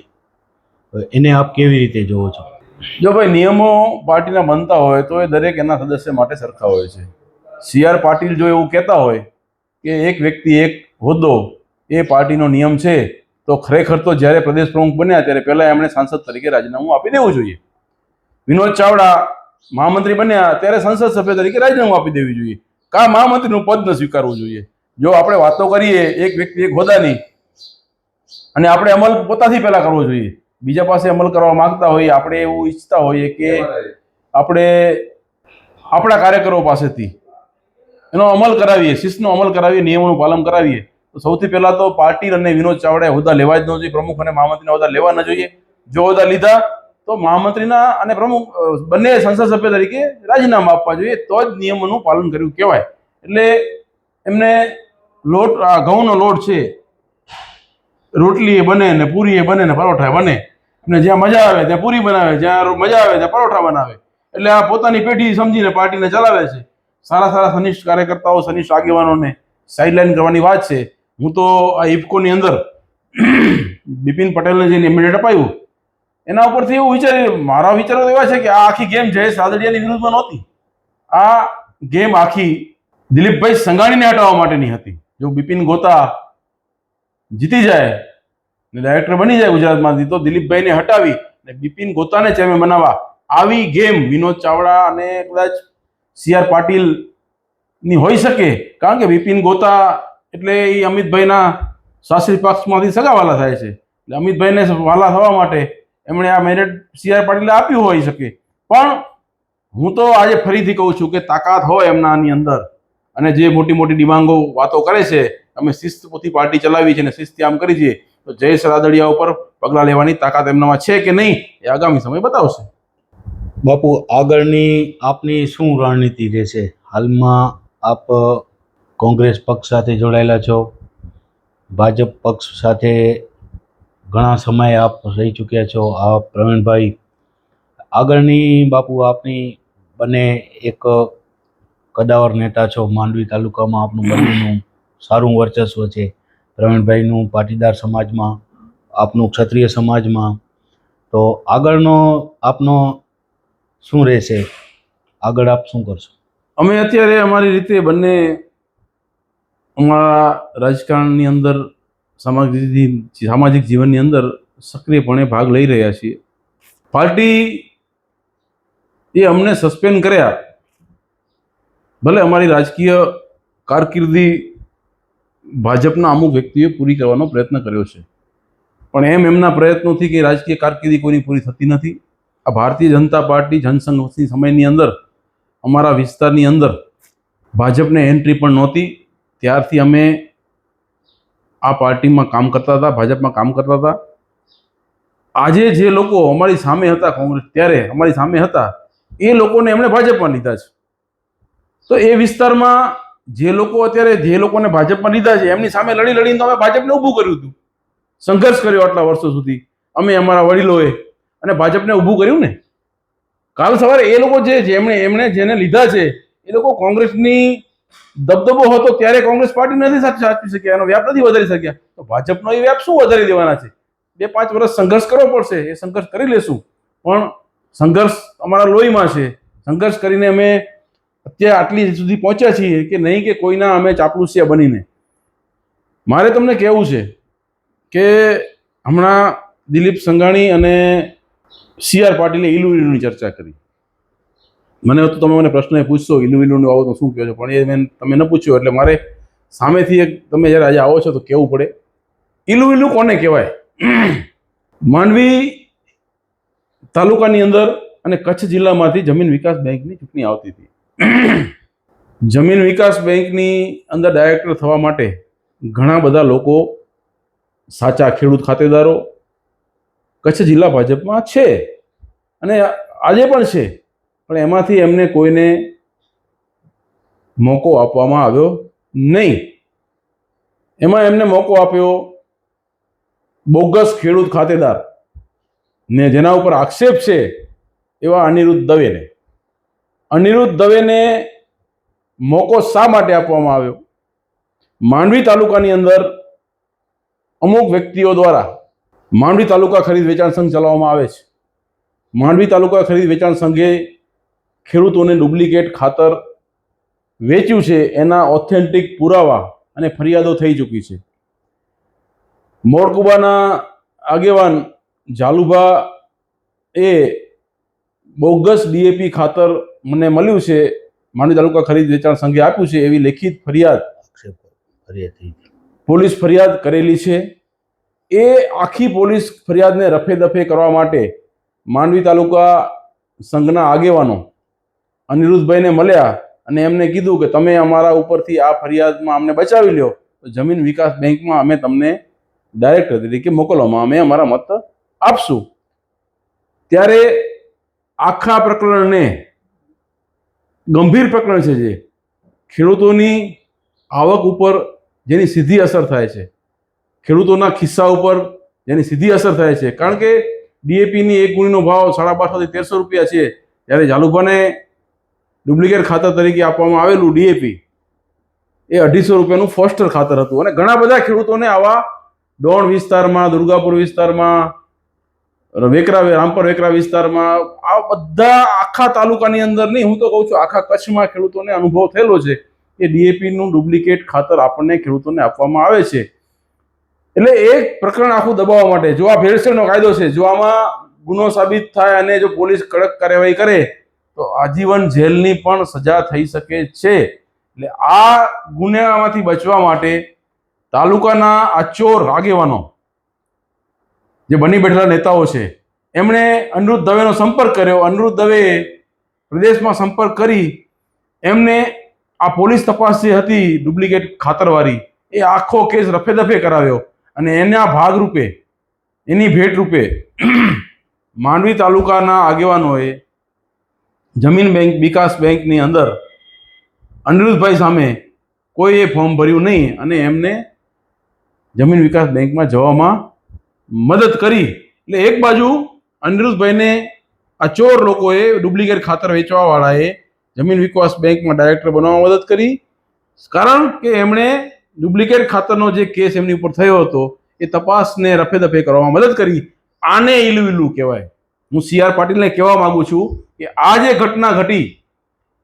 એને આપ કેવી રીતે જોવો છો?
જો ભાઈ નિયમો પાર્ટીના બનતા હોય તો એ દરેક એના સદસ્ય માટે સરખા હોય છે. CR પાટીલ જો એવું કહેતા હોય કે એક વ્યક્તિ એક હોદ્દો એ પાર્ટીનો નિયમ છે, તો ખરેખર તો જ્યારે પ્રદેશ પ્રમુખ બન્યા ત્યારે પહેલાં એમણે સાંસદ તરીકે રાજીનામું આપી દેવું જોઈએ. વિનોદ ચાવડા મહામંત્રી બન્યા ત્યારે સંસદ સભ્ય તરીકે રાજીનામું આપી દેવું જોઈએ. કા મહામંત્રીનું પદ ન સ્વીકારવું જોઈએ. જો આપણે વાતો કરીએ એક વ્યક્તિ એક હોદ્દાની અને આપણે અમલ પોતાથી પહેલા કરવો જોઈએ, બીજા પાસે અમલ કરવા માંગતા હોઈએ, આપણે એવું ઈચ્છતા હોઈએ કે આપણે આપણા કાર્યકરો પાસેથી એનો અમલ કરાવીએ, શિસ્તનો અમલ કરાવીએ, નિયમોનું પાલન કરાવીએ, તો સૌથી પહેલા તો પાટીલ અને વિનોદ ચાવડાએ હોદ્દા લેવા જ ન જોઈએ. પ્રમુખ અને મહામંત્રીના હોદ્દા લેવા ન જોઈએ. જો હોદ્દા લીધા તો મહામંત્રીના અને પ્રમુખ બંને સંસદ સભ્ય તરીકે રાજીનામા આપવા જોઈએ. તો જ નિયમોનું પાલન કર્યું કહેવાય. એટલે એમને લોટ, આ ઘઉંનો લોટ છે, રોટલી એ બને ને પૂરી એ બને ને પરોઠા બને. અને જ્યાં મજા આવે ત્યાં પૂરી બનાવે, જ્યાં મજા આવે ત્યાં પરોઠા બનાવે. એટલે આ પોતાની પેઢી સમજીને પાર્ટીને ચલાવે છે. સારા સારા સનિષ્ઠ કાર્યકર્તાઓ, સનિષ્ઠ આગેવાનોને સાઇડલાઇન કરવાની વાત છે. હું તો આ ઇફકોની અંદર બિપિન પટેલને જે મેન્ડેટ અપાયું એના ઉપરથી એવું વિચારી, મારા વિચારો તો એવા છે કે આ આખી ગેમ જયેશ રાદડિયાની વિરુદ્ધમાં નહોતી. આ ગેમ આખી દિલીપભાઈ સંઘાણીને હટાવવા માટેની હતી. જો બિપિન ગોતા જીતી જાય ને ડાયરેક્ટર બની જાય ગુજરાતમાંથી, તો દિલીપભાઈને હટાવી ને બિપિન ગોતાને ચેરમેન બનાવવા આવી ગેમ વિનોદ ચાવડા અને કદાચ CR પાટીલ ની હોઈ શકે. કારણ કે બિપિન ગોતા એટલે એ અમિતભાઈના સાસરી પક્ષમાંથી સગાવાલા થાય છે. એટલે અમિતભાઈને વાલા થવા માટે એમણે આ મેન્ડેટ CR પાટીલે આપ્યું હોઈ શકે. પણ હું તો આજે ફરીથી કહું છું કે તાકાત હોય એમનાની અંદર, અને જે મોટી મોટી ડિમાંગો વાતો કરે છે, અમે શિસ્તથી પાર્ટી ચલાવી છે અને શિસ્તથી આમ કરી છીએ, તો જયેશ રાદડિયા ઉપર પગલાં લેવાની તાકાત એમનામાં છે કે નહીં એ આગામી સમય બતાવશે.
બાપુ, આગળની આપની શું રણનીતિ રહેશે? હાલમાં આપ કોંગ્રેસ પક્ષ સાથે જોડાયેલા છો, ભાજપ પક્ષ સાથે ઘણા સમય આપ રહી ચૂક્યા છો. આ પ્રવીણભાઈ, આગળની બાપુ આપની બંને એક કદાવર નેતા છો. માંડવી તાલુકામાં આપનું બંનેનું સારું વર્ચસ્વ છે. પ્રવીણભાઈનું પાટીદાર સમાજમાં, આપનું ક્ષત્રિય સમાજમાં. તો આગળનો આપનો શું રહેશે? આગળ આપ શું કરશો?
અમે અત્યારે અમારી રીતે બંને અમારા રાજકારણની અંદર, સામાજિક જીવનની અંદર સક્રિયપણે ભાગ લઈ રહ્યા છીએ. પાર્ટી એ અમને સસ્પેન્ડ કર્યા, ભલે અમારી રાજકીય કારકિર્દી ભાજપના અમુક વ્યક્તિઓએ પૂરી કરવાનો પ્રયત્ન કર્યો છે, પણ એમના પ્રયત્નોથી કે રાજકીય કારકિર્દી કોઈની પૂરી થતી નથી. આ ભારતીય જનતા પાર્ટી જનસંઘની સમયની અંદર અમારા વિસ્તારની અંદર ભાજપને એન્ટ્રી પણ નહોતી. ત્યારથી અમે આ પાર્ટીમાં કામ કરતા હતા, ભાજપમાં કામ કરતા હતા. આજે જે લોકો અમારી સામે હતા, કોંગ્રેસ ત્યારે અમારી સામે હતા, એ લોકોને એમણે ભાજપમાં લીધા છે. તો એ વિસ્તારમાં જે લોકો અત્યારે જે લોકોને ભાજપમાં લીધા છે એમની સામે લડી લડીને તો અમે ભાજપને ઊભું કર્યું હતું. સંઘર્ષ કર્યો આટલા વર્ષો સુધી અમે, અમારા વડીલોએ, અને ભાજપને ઊભું કર્યું ને. કાલ સવારે એ લોકો એમણે જેને લીધા છે એ લોકો કોંગ્રેસની દબદબો હતો ત્યારે કોંગ્રેસ પાર્ટી નથી સાચવી શક્યા, એનો વ્યાપ નથી વધારી શક્યા. તો ભાજપનો એ વ્યાપ શું વધારી દેવાના છે? 2-5 વર્ષ સંઘર્ષ કરવો પડશે. એ સંઘર્ષ કરી લેશું, પણ સંઘર્ષ અમારા લોહીમાં છે. સંઘર્ષ કરીને અમે અત્યારે આટલી સુધી પહોંચ્યા છીએ કે નહીં કે કોઈના અમે ચાપલુસિયા બનીને. મારે તમને કહેવું છે કે હમણાં દિલીપ સંઘાણી અને CR પાટીલે ઈલુની ચર્ચા કરી. મને તો તમે મને પ્રશ્ન પૂછશો ઈલુનું આવો તો શું કહો છો, પણ એ તમે ન પૂછ્યો એટલે મારે સામેથી એક, તમે જ્યારે આજે આવો છો તો કહેવું પડે. ઈલુ કોને કહેવાય? માંડવી તાલુકાની અંદર અને કચ્છ જિલ્લામાંથી જમીન વિકાસ બેંકની ચૂંટણી આવતી હતી. જમીન વિકાસ બેંકની અંદર ડાયરેક્ટર થવા માટે ઘણા બધા લોકો, સાચા ખેડૂત ખાતેદારો કચ્છ જિલ્લા ભાજપમાં છે અને આજે પણ છે, પણ એમાંથી એમને કોઈને મોકો આપવામાં આવ્યો નહીં. એમાં એમને મોકો આપ્યો બોગસ ખેડૂત ખાતેદાર ને જેના ઉપર આક્ષેપ છે એવા અનિરુદ્ધ દવેને. અનિરુદ્ધ દવેને મોકો શા માટે આપવામાં આવ્યો? માંડવી તાલુકાની અંદર અમુક વ્યક્તિઓ દ્વારા માંડવી તાલુકા ખરીદ વેચાણ સંઘ ચલાવવામાં આવે છે. માંડવી તાલુકા ખરીદ વેચાણ સંઘે ખેડૂતોને ડુપ્લિકેટ ખાતર વેચ્યું છે એના ઓથેન્ટિક પુરાવા અને ફરિયાદો થઈ ચૂકી છે. મોડકુબાના આગેવાન જાલુભા એ બોગસ DAP ખાતર મને મળ્યું છે, માંડવી તાલુકા ખરીદ વેચાણ સંઘે આપ્યું છે એવી લેખિત ફરિયાદ પોલીસ ફરિયાદ કરેલી છે. એ આખી પોલીસ ફરિયાદને રફે દફે કરવા માટે માંડવી તાલુકા સંઘના આગેવાનો અનિરુદ્ધભાઈને મળ્યા અને એમને કીધું કે તમે અમારા ઉપરથી આ ફરિયાદમાં અમને બચાવી લ્યો તો જમીન વિકાસ બેંકમાં અમે તમને ડાયરેક્ટર તરીકે મોકલવામાં અમે અમારા મત આપશું. ત્યારે આખા પ્રકરણને ગંભીર પ્રકરણ છે, જે ખેડૂતોની આવક ઉપર જેની સીધી અસર થાય છે, ખેડૂતોના ખિસ્સા ઉપર જેની સીધી અસર થાય છે. કારણ કે ડીએપીની એક ગુણીનો ભાવ 1250 થી 1300 રૂપિયા છે, જ્યારે ઝાલુભાને ડુપ્લિકેટ ખાતર તરીકે આપવામાં આવેલું ડીએપી એ 250 રૂપિયાનું ફોસ્ટર ખાતર હતું. અને ઘણા બધા ખેડૂતોને આવા ડોણ વિસ્તારમાં, દુર્ગાપુર વિસ્તારમાં, રામપર વેકરા વિસ્તારમાં, આ બધા આખા તાલુકાની અંદર નહીં, હું તો કહું છું આખા કચ્છમાં ખેડૂતોને અનુભવ થયેલો છે કે ડીએપીનું ડુપ્લિકેટ ખાતર આપણને ખેડૂતોને આપવામાં આવે છે. એટલે એક પ્રકરણ આખું દબાવવા માટે, જો આ ભેળસેળનો કાયદો છે, જો આમાં ગુનો સાબિત થાય અને જો પોલીસ કડક કાર્યવાહી કરે તો આજીવન જેલની પણ સજા થઈ શકે છે. એટલે આ ગુનામાંથી બચવા માટે તાલુકાના આ ચોર આગેવાનો, જે બની બેઠેલા નેતાઓ છે, એમણે અનિરુદ્ધ દવેનો સંપર્ક કર્યો. અનિરુદ્ધ દવેએ પ્રદેશમાં સંપર્ક કરી એમને આ પોલીસ તપાસ જે હતી ડુપ્લિકેટ ખાતરવાળી, એ આખો કેસ રફે દફે કરાવ્યો. અને એના ભાગરૂપે, એની ભેટ રૂપે માંડવી તાલુકાના આગેવાનોએ જમીન બેંક, વિકાસ બેંકની અંદર અનિરુદ્ધભાઈ સામે કોઈએ ફોર્મ ભર્યું નહીં અને એમને જમીન વિકાસ બેંકમાં જવામાં મદદ કરી. એટલે એક બાજુ અનિરુદ્ધભાઈને આ ચોર લોકોએ, ડુપ્લિકેટ ખાતર વેચવાવાળાએ જમીન વિકાસ બેંકમાં ડાયરેક્ટર બનવામાં મદદ કરી, કારણ કે એમણે ડુપ્લિકેટ ખાતરનો જે કેસ એમની ઉપર થયો હતો એ તપાસને રફે દફે કરવામાં મદદ કરી. આને ઇલુવિલું કહેવાય. હું CR પાટીલને કહેવા માંગુ છું કે આ જે ઘટના ઘટી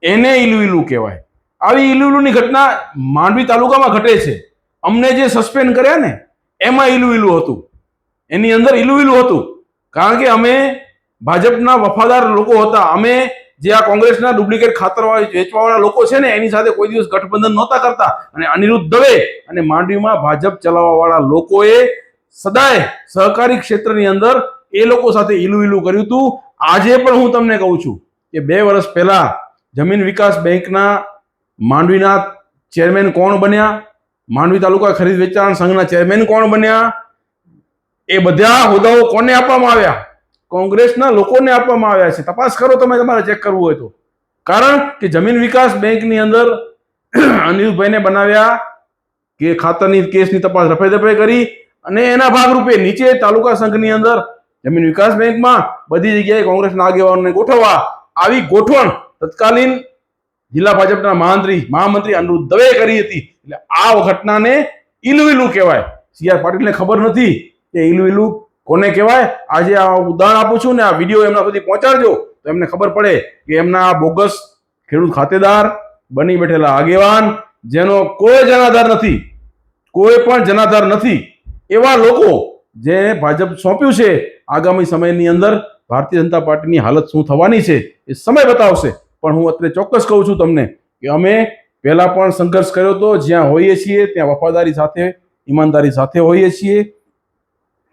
એને ઇલુવિલું કહેવાય. આવી ઇલુવિલુની ઘટના માંડવી તાલુકામાં ઘટે છે. અમને જે સસ્પેન્ડ કર્યા ને એમાં ઇલુવિલું હતું, એની અંદર ઇલુવિલું હતું. કારણ કે અમે ભાજપના વફાદાર લોકો હતા. અમે જે આ કોંગ્રેસના ડુપ્લિકેટ ખાતર વેચવાવાળા લોકો છે ને એની સાથે કોઈ દિવસ ગઠબંધન નહોતા કરતા. અને અનિરુદ્ધ દવે અને માંડવીમાં ભાજપ ચલાવવાવાળા લોકોએ સદાય સહકારી ક્ષેત્રની અંદર એ લોકો સાથે ઇલુવિલું કર્યું હતું. આજે પણ હું તમને કહું છું કે 2 વર્ષ પહેલા જમીન વિકાસ બેંકના માંડવીના ચેરમેન કોણ બન્યા, માંડવી તાલુકા ખરીદ વેચાણ સંઘના ચેરમેન કોણ બન્યા, એ બધા હોદ્દાઓ કોને આપવામાં આવ્યા? કોંગ્રેસના લોકોને આપવામાં આવ્યા છે. તપાસ કરો તમે, તમારે ચેક કરવું હોય તો. કારણ કે જમીન વિકાસ બેંકની અંદર અનિરુદ્ધભાઈને બનાવ્યા કે ખાતરની કેસની તપાસ રફે દફે કરી અને એના ભાગરૂપે નીચે તાલુકા સંઘની અંદર જમીન વિકાસ બેંકમાં બધી જગ્યાએ કોંગ્રેસના આગેવાનોને ગોઠવવા, આવી ગોઠવણ તત્કાલીન જિલ્લા ભાજપના મહામંત્રી અનિરુદ્ધ દવેએ કરી હતી. એટલે આ ઘટનાને ઇલુવિલું કહેવાય. CR પાટીલને ખબર નથી કે ઇલુવિલું કોને કહેવાય. આજે આ ઉદાહરણ આપું છું ને આ વિડીયો એમના સુધી પહોંચાડજો તો એમને ખબર પડે કે એમના બોગસ ખેડૂત ખાતેદાર, બની બેઠેલા આગેવાન, જેનો કોઈ જનાધાર નથી, કોઈ પણ જનાધાર નથી, એવા લોકો જે ભાજપ સોંપ્યું છે. આગામી સમયની અંદર ભારતીય જનતા પાર્ટીની હાલત શું થવાની છે એ સમય બતાવશે. પણ હું અત્યારે ચોક્કસ કહું છું તમને કે અમે પહેલા પણ સંઘર્ષ કર્યો હતો. જ્યાં હોઈએ છીએ ત્યાં વફાદારી સાથે, ઈમાનદારી સાથે હોઈએ છીએ.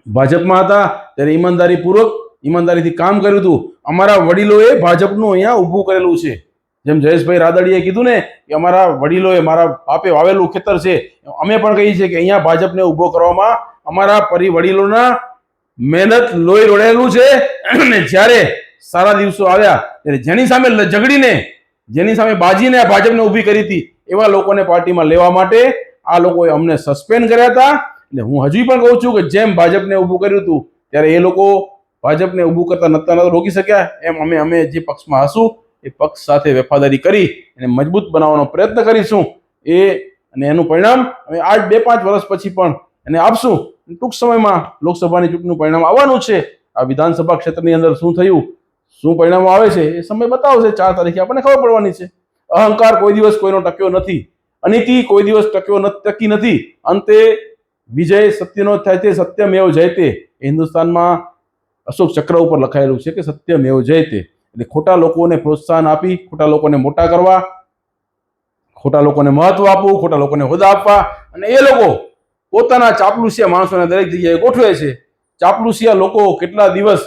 ભાજપમાં હતા ત્યારે ઈમાનદારીથી કામ કર્યું હતું. અમારા વડીલોએ ભાજપનું અહીંયા ઊભું કરેલું છે. જેમ જયેશભાઈ રાદડિયાએ કીધું ને કે અમારા વડીલોએ, મારા બાપે વાવેલું ખેતર છે, અમે પણ કહીએ છીએ કે અહીંયા ભાજપને ઊભો કરવામાં અમારા વડીલોના મહેનત લોહી રોડેલું છે. અને જ્યારે સારા દિવસો આવ્યા ત્યારે જેની સામે ઝઘડીને, જેની સામે બાજીને આ ભાજપને ઊભી કરી હતી એવા લોકોને પાર્ટીમાં લેવા માટે આ લોકોએ અમને સસ્પેન્ડ કર્યા હતા. એટલે હું હજી પણ કહું છું કે જેમ ભાજપને ઊભું કર્યું હતું ત્યારે એ લોકો ભાજપને ઊભું કરતા નતા રોકી શક્યા, એમ અમે જે પક્ષમાં હશું એ પક્ષ સાથે વફાદારી કરી અને મજબૂત બનાવવાનો પ્રયત્ન કરીશું. અને એનું પરિણામ અમે આજ 2-5 વર્ષ પછી પણ એને આપશું. ટૂંક સમયમાં લોકસભાની ચૂંટણીનું પરિણામ આવવાનું છે. આ વિધાનસભા ક્ષેત્રની અંદર શું થયું, શું પરિણામો આવે છે એ સમય બતાવશે. 4 તારીખે આપણને ખબર પડવાની છે. અહંકાર કોઈ દિવસ કોઈનો ટક્યો નથી, અનીતિ કોઈ દિવસ ટકી નથી. અંતે વિજય સત્યનો થાય તે, સત્યમેવ જયતે. હિન્દુસ્તાનમાં અશોક ચક્ર ઉપર લખાયેલું છે કે સત્યમેવ જયતે. એટલે ખોટા લોકોને પ્રોત્સાહન આપી, ખોટા લોકોને મોટા કરવા, ખોટા લોકોને મહત્વ આપવું, ખોટા લોકોને હોદ્દા આપવા, અને એ લોકો પોતાના ચાપલુસિયા માણસોને દરેક જગ્યાએ ગોઠવે છે. ચાપલુસિયા લોકો કેટલા દિવસ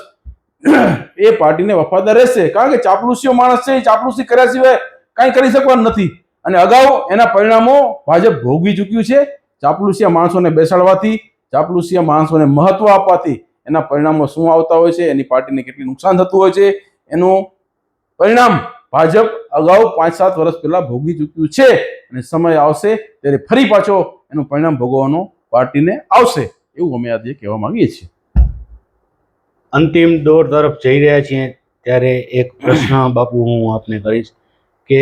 એ પાર્ટીને વફાદાર રહેશે? કારણ કે ચાપલુસિયો માણસ છે, એ ચાપલુસી કર્યા સિવાય કાંઈ કરી શકવાનું નથી. અને અગાઉ એના પરિણામો ભાજપ ભોગવી ચૂક્યું છે. ચાપલુસિયા માણસોને બેસાડવાથી, ચાપલુસિયા માણસોને મહત્વ આપવાથી એના પરિણામો શું આવતા હોય છે, એની પાર્ટીને કેટલી નુકસાન થતું હોય છે, એનું પરિણામ ભાજપ અગાઉ 5-7 વર્ષ પહેલા ભોગવી ચૂક્યું છે અને સમય આવશે ત્યારે ફરી પાછો એનું પરિણામ ભોગવવાનો પાર્ટીને આવશે, એવું અમે આજે કહેવા માંગીએ છીએ.
અંતિમ દોર તરફ જઈ રહ્યા છીએ ત્યારે એક પ્રશ્ન બાપુ હું આપને કરીશ કે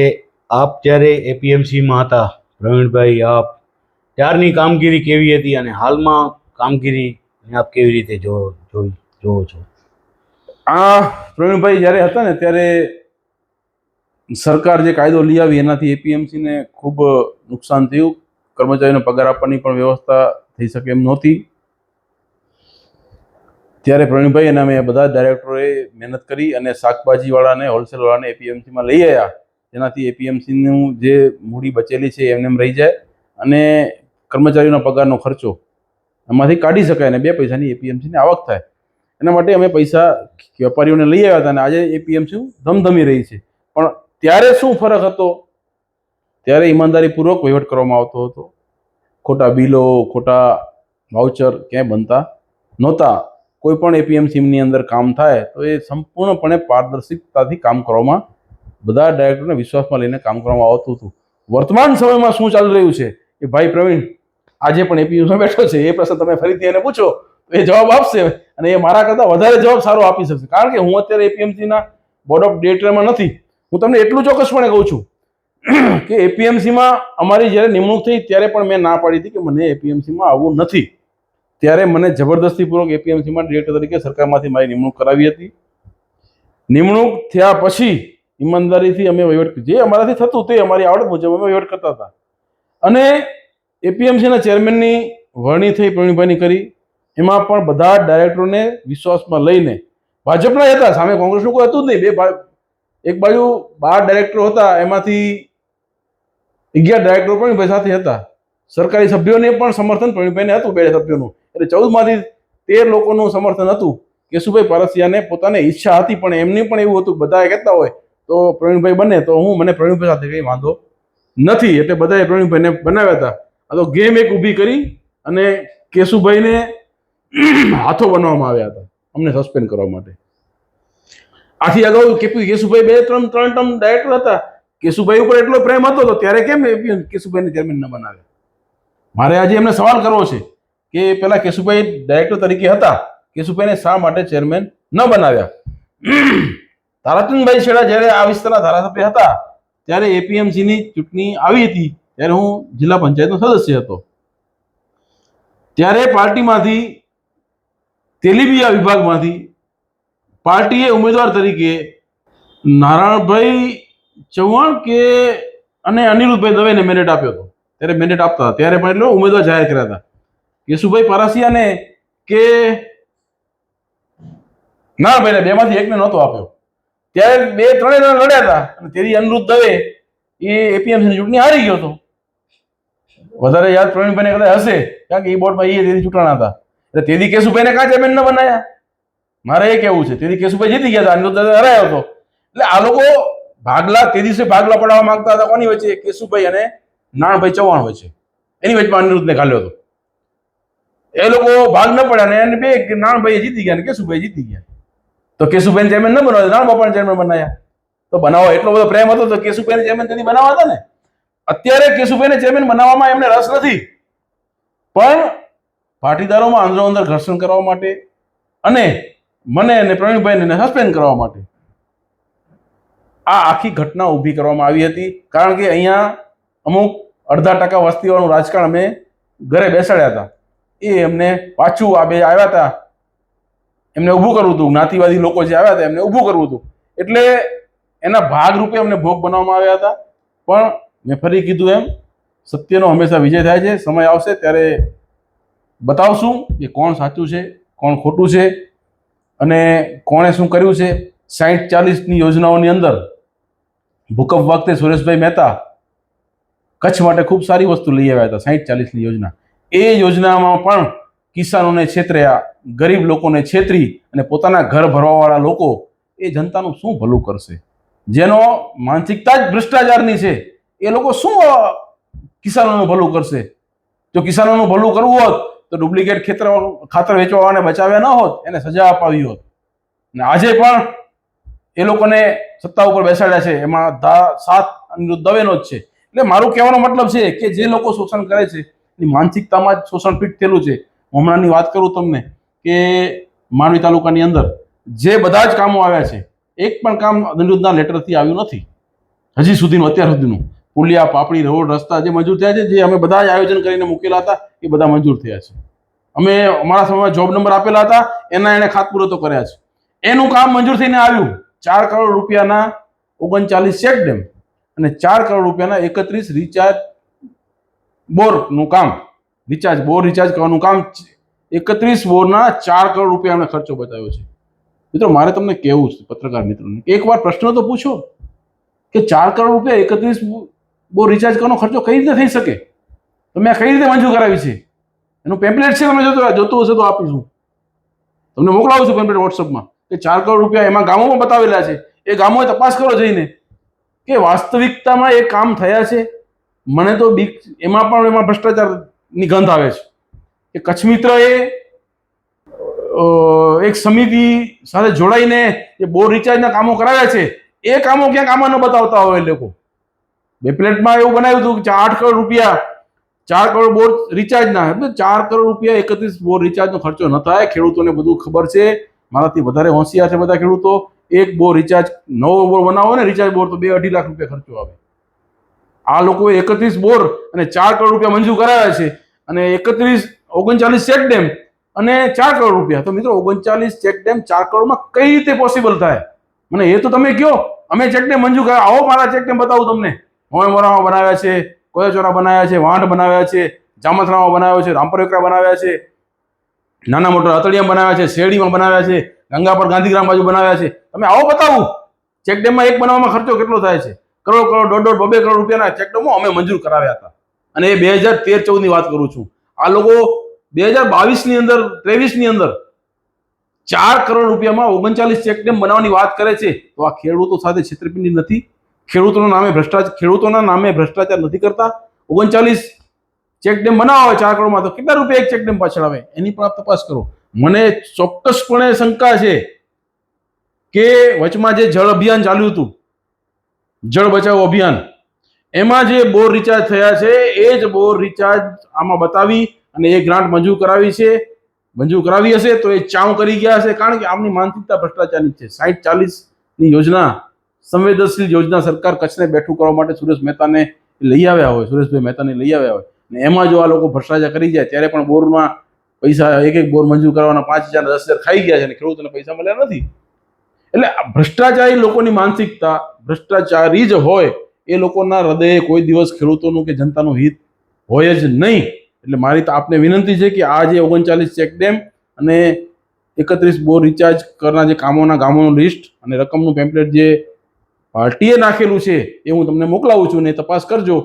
આપ જ્યારે એપીએમસીમાં હતા પ્રવીણભાઈ, આપ ત્યારની કામગીરી કેવી હતી અને હાલમાં કામગીરીને આપ કેવી રીતે જોવો છો?
આ પ્રવીણભાઈ જ્યારે હતા ને ત્યારે સરકાર જે કાયદો લઈ આવી એનાથી એપીએમસીને ખૂબ નુકસાન થયું. કર્મચારીઓને પગાર આપવાની પણ વ્યવસ્થા થઈ શકે એમ નહોતી. ત્યારે પ્રવીણભાઈ અને અમે બધા ડાયરેક્ટરોએ મહેનત કરી અને શાકભાજીવાળાને, હોલસેલવાળાને એપીએમસીમાં લઈ આવ્યા, જેનાથી એપીએમસીનું જે મૂડી બચેલી છે એમને એમ રહી જાય અને કર્મચારીઓના પગારનો ખર્ચો એમાંથી કાઢી શકાય અને 2 પૈસાની એપીએમસીની આવક થાય. એના માટે અમે પૈસા વેપારીઓને લઈ આવ્યા હતા અને આજે એપીએમસી ધમધમી રહી છે. પણ ત્યારે શું ફરક હતો? ત્યારે ઈમાનદારીપૂર્વક વહીવટ કરવામાં આવતો હતો. ખોટા બિલો, ખોટા વાઉચર ક્યાંય બનતા નહોતા. કોઈ પણ એપીએમસીની અંદર કામ થાય તો એ સંપૂર્ણપણે પારદર્શિતાથી કામ કરવામાં, બધા ડાયરેક્ટરને વિશ્વાસમાં લઈને કામ કરવામાં આવતું હતું. વર્તમાન સમયમાં શું ચાલી રહ્યું છે એ ભાઈ પ્રવીણ આજે પણ એપીએમસીમાં બેઠો છે, એ પ્રશ્ન તમે ફરીથી એને પૂછો તો એ જવાબ આપશે અને એ મારા કરતાં વધારે જવાબ સારો આપી શકશે. કારણ કે હું અત્યારે એપીએમસીના બોર્ડ ઓફ ડિરેક્ટરમાં નથી. હું તમને એટલું ચોક્કસપણે કહું છું કે એપીએમસીમાં અમારી જ્યારે નિમણૂક થઈ ત્યારે પણ મેં ના પાડી હતી કે મને એપીએમસીમાં આવવું નથી. ત્યારે મને જબરદસ્તીપૂર્વક એપીએમસીમાં ડિરેક્ટર તરીકે સરકારમાંથી મારી નિમણૂક કરાવી હતી. નિમણૂક થયા પછી ઈમાનદારીથી અમે વહીવટ, જે અમારાથી થતું તે અમારી આવડત મુજબ અમે વહીવટ કરતા હતા. અને એપીએમસીના ચેરમેનની વરણી થઈ પ્રવીણભાઈની કરી, એમાં પણ બધા ડાયરેક્ટરોને વિશ્વાસમાં લઈને, ભાજપના હતા, સામે કોંગ્રેસનું કોઈ હતું જ નહીં. એક બાજુ 12 ડાયરેક્ટરો હતા, એમાંથી 11 ડાયરેક્ટરો પ્રવીણભાઈ સાથે હતા. સરકારી સભ્યોને પણ સમર્થન પ્રવીણભાઈને હતું, 2 સભ્યોનું, એટલે 14માંથી 13 લોકોનું સમર્થન હતું. કેશુભાઈ પારસિયાને પોતાને ઈચ્છા હતી પણ એમની પણ એવું હતું, બધા કહેતા હોય તો પ્રવીણભાઈ બને તો મને પ્રવીણભાઈ સાથે કંઈ વાંધો નથી, એટલે બધાએ પ્રવીણભાઈને બનાવ્યા હતા. આ તો ગેમ એક ઊભી કરી અને કેશુભાઈને હાથો બનાવવામાં આવ્યા હતા અમને સસ્પેન્ડ કરવા માટે. આથી અગાઉ કેશુભાઈ 2-3 ટર્મ ડાયરેક્ટર હતા. કેશુભાઈ ઉપર એટલો પ્રેમ હતો તો ત્યારે કેમ કેશુભાઈને ચેરમેન ન બનાવ્યા? મારે આજે એમને સવાલ કરવો છે કે પેલા કેશુભાઈ ડાયરેક્ટર તરીકે હતા, કેશુભાઈને શા માટે ચેરમેન ન બનાવ્યા? તારાચંદભાઈ છેડા જ્યારે આ વિસ્તારના ધારાસભ્ય હતા ત્યારે એપીએમસીની ચૂંટણી આવી હતી, ત્યારે હું જિલ્લા પંચાયતનો સદસ્ય હતો. ત્યારે પાર્ટીમાંથી, તેલીબિયા વિભાગમાંથી પાર્ટીએ ઉમેદવાર તરીકે નારાયણભાઈ ચૌહાણ અને અનિરુદ્ધભાઈ દવેને મેન્ડેટ આપ્યો હતો. ત્યારે મેન્ડેટ આપતા હતા ત્યારે પણ એટલો ઉમેદવાર જાહેર કર્યા હતા. કેશુભાઈ પારસિયાને કે નારાયણભાઈને 2 માંથી એકને નહોતો આપ્યો. ત્યારે 2-3 જણ લડ્યા હતા અને તેથી અનિરુદ્ધ દવે એ એપીએમસીની ચૂંટણી હારી ગયો હતો. વધારે યાદ પ્રવીણભાઈને કદાચ હશે, કારણ કે એ બોર્ડમાં એ તેથી ચૂંટાણા હતા. એટલે તેથી કેશુભાઈને કાં ચેરમેન ન બનાયા? મારે એ કહેવું છે. તેથી કેશુભાઈ જીતી ગયા હતા, અનિરુદ્ધ દવે હરાયો હતો. એટલે આ લોકો ભાગલા, તે દિવસે ભાગલા પડાવવા માંગતા હતા. કોની વચ્ચે? કેશુભાઈ અને નારાયણભાઈ ચૌહાણ વચ્ચે. એની વચમાં અનિરુદ્ધને ઘાલ્યો હતો. એ લોકો ભાગ ન પડ્યા ને નારાયણભાઈ જીતી ગયા ને કેશુભાઈ જીતી ગયા. તો કેશુભાઈને ચેરમેન ન બનાવ્યા, નારાયણબાપાને ચેરમેન બનાવ્યા. તો બનાવો એટલો બધો પ્રેમ હતો તો કેશુભાઈને ચેરમેન તેથી બનાવવા હતા ને. અત્યારે કેશુભાઈને ચેરમેન બનાવવામાં એમને રસ નથી, પણ પાટીદારોમાં અંદરો અંદર ઘર્ષણ કરવા માટે અને મને અને પ્રવીણભાઈને સસ્પેન્ડ કરવા માટે આ આખી ઘટના ઊભી કરવામાં આવી હતી. કારણ કે અહીંયા અમુક 0.5% વસ્તીવાળું રાજકારણ અમે ઘરે બેસાડ્યા હતા. એ એમને પાછું આ 2 આવ્યા હતા, એમને ઊભું કરવું હતું. જ્ઞાતિવાદી લોકો જે આવ્યા હતા એમને ઊભું કરવું હતું. એટલે એના ભાગરૂપે અમને ભોગ બનાવવામાં આવ્યા હતા. પણ મેં ફરી કીધું એમ, સત્યનો હંમેશા વિજય થાય છે. સમય આવશે ત્યારે બતાવશું કે કોણ સાચું છે, કોણ ખોટું છે અને કોણે શું કર્યું છે. 60-40ની યોજનાઓની અંદર ભૂકંપ વખતે સુરેશભાઈ મહેતા કચ્છ માટે ખૂબ સારી વસ્તુ લઈ આવ્યા હતા. 60-40ની યોજના, એ યોજનામાં પણ કિસાનોને છેતર્યા, ગરીબ લોકોને છેતરી અને પોતાના ઘર ભરવાવાળા લોકો એ જનતાનું શું ભલું કરશે? જેનો માનસિકતા જ ભ્રષ્ટાચારની છે, એ લોકો શું કિસાનોનું ભલું કરશે? જો કિસાનોનું ભલું કરવું હોત તો ડુપ્લિકેટ ખાતર વેચવાવાળાને બચાવ્યા ન હોત, એને સજા અપાવી હોત. અને આજે પણ એ લોકોને સત્તા ઉપર બેસાડ્યા છે, એમાં સાથ અનિરુદ્ધ દવેનો જ છે. એટલે મારું કહેવાનો મતલબ છે કે જે લોકો શોષણ કરે છે એની માનસિકતામાં જ શોષણ ફિટ થયેલું છે. હું હમણાંની વાત કરું તમને કે માંડવી તાલુકાની અંદર જે બધા જ કામો આવ્યા છે, એક પણ કામ અનિરુદ્ધના લેટરથી આવ્યું નથી હજી સુધીનું, અત્યાર સુધીનું. પુલિયા, પાપડી, રોડ, રસ્તા જે મંજૂર થયા છે, જે અમે બધા જ આયોજન કરીને મૂકેલા હતા એ બધા મંજૂર થયા છે. અમે અમારા સમયમાં જોબ નંબર આપેલા હતા, એના એને ખાતમુહૂર્તો કર્યા છે. એનું કામ મંજૂર થઈને આવ્યું. 4 કરોડ રૂપિયાના 39 ચેક ડેમ અને 4 કરોડ રૂપિયાના 31 રિચાર્જ બોરનું કામ, બોર રિચાર્જ કરવાનું કામ, 31 બોરના 4 કરોડ રૂપિયાનો ખર્ચો બતાવ્યો છે. મિત્રો, મારે તમને કહેવું છે પત્રકાર મિત્રોને, એકવાર પ્રશ્ન તો પૂછો કે 4 કરોડ રૂપિયા 31 બોર રિચાર્જ કરવાનો ખર્ચો કઈ રીતે થઈ શકે? તમે આ કઈ રીતે મંજૂર કરાવી છે? એનું પેમ્પલેટ છે, તમે જોતું હશે તો આપીશું, તમને મોકલાવું છું પેમ્પલેટ વોટ્સઅપમાં કે 4 કરોડ રૂપિયા એમાં ગામોમાં બતાવેલા છે. એ ગામોએ તપાસ કરો જઈને કે વાસ્તવિકતામાં એ કામ થયા છે. મને તો એમાં ભ્રષ્ટાચારની ગંધ આવે છે કે કચ્છ મિત્રએ એક સમિતિ સાથે જોડાઈને જે બોર રિચાર્જના કામો કરાવ્યા છે, એ કામો ક્યાંક આમાં ન બતાવતા હોય. એ લોકો બે પ્લેટમાં એવું બનાવ્યું હતું કે 8 કરોડ રૂપિયા 4 કરોડ બોર રિચાર્જના, 4 કરોડ રૂપિયા 31 બોર રિચાર્જનો ખર્ચો ન થાય. ખેડૂતોને બધું ખબર છે, મારાથી વધારે હોશિયાર છે બધા ખેડૂતો. એક બોર રિચાર્જ, નવો બોર બનાવો ને રિચાર્જ બોર, તો 2-2.5 લાખ રૂપિયા ખર્ચો આવે. આ લોકોએ 31 બોર અને 4 કરોડ રૂપિયા મંજૂર કરાવ્યા છે, અને 39 ચેક ડેમ અને 4 કરોડ રૂપિયા. તો મિત્રો, 39 ચેક ડેમ 4 કરોડમાં કઈ રીતે પોસિબલ થાય? મને એ તો તમે કહો. અમે ચેક ડેમ મંજૂર કર્યા, આવો મારા ચેક ડેમ બતાવું તમને. મોરામાં બનાવ્યા છે, કોયાચોરા બનાવ્યા છે, વાંઢ બનાવ્યા છે, જામથરામાં બનાવ્યો છે, રામપર વેકરા બનાવ્યા છે, નાના મોટા અતડિયા બનાવ્યા છે, શેરડીમાં બનાવ્યા છે, ગંગાપર ગાંધીગ્રામ બાજુ બનાવ્યા છે. તમે આવો બતાવું ચેક ડેમમાં એક બનાવવામાં ખર્ચો કેટલો થાય છે? કરોડ, 1.5, 2 કરોડ રૂપિયાના ચેક ડેમો અમે મંજૂર કરાવ્યા હતા. અને એ 2013-14 ની વાત કરું છું. આ લોકો 2022 ની અંદર, 23 ની અંદર 4 કરોડ રૂપિયામાં 39 ચેક ડેમ બનાવવાની વાત કરે છે. તો આ ખેડૂતો સાથે છેતરપિંડી નથી? ખેડૂતોના નામે ભ્રષ્ટાચાર નથી કરતા? 39 ચેક ડેમ બનાવો હોય 4 કરોડમાં, તો કેટલા રૂપિયા એક ચેક ડેમ પાછળ આવે એની પણ આપ તપાસ કરો. મને ચોક્કસપણે શંકા છે કે વચમાં જે જળ અભિયાન ચાલ્યું હતું, જળ બચાવો અભિયાન, એમાં જે બોર રિચાર્જ થયા છે એ જ બોર રિચાર્જ આમાં બતાવી અને એ ગ્રાન્ટ મંજૂર કરાવી હશે તો એ ચાઉ કરી ગયા હશે. કારણ કે આમની માનસિકતા ભ્રષ્ટાચારની છે. 60-40 ની યોજના, સંવેદનશીલ યોજના સરકાર કચ્છને બેઠું કરવા માટે સુરેશભાઈ મહેતાને લઈ આવ્યા હોય, અને એમાં જો આ લોકો ભ્રષ્ટાચાર કરી જાય ત્યારે પણ બોરમાં પૈસા, એક બોર મંજૂર કરવાના 5,000 10,000 ખાઈ ગયા છે અને ખેડૂતોને પૈસા મળ્યા નથી. એટલે ભ્રષ્ટાચારી લોકોની માનસિકતા, ભ્રષ્ટાચારી જ હોય એ લોકોના હૃદયે કોઈ દિવસ ખેડૂતોનું કે જનતાનું હિત હોય જ નહીં. એટલે મારી તો આપને વિનંતી છે કે આ જે 39 ચેક ડેમ અને 31 બોર રિચાર્જ કરનાર જે ગામોનું લિસ્ટ અને રકમનું પેમ્પલેટ જે પાર્ટીએ નાખેલું છે એ હું તમને મોકલાવું છું ને તપાસ કરજો.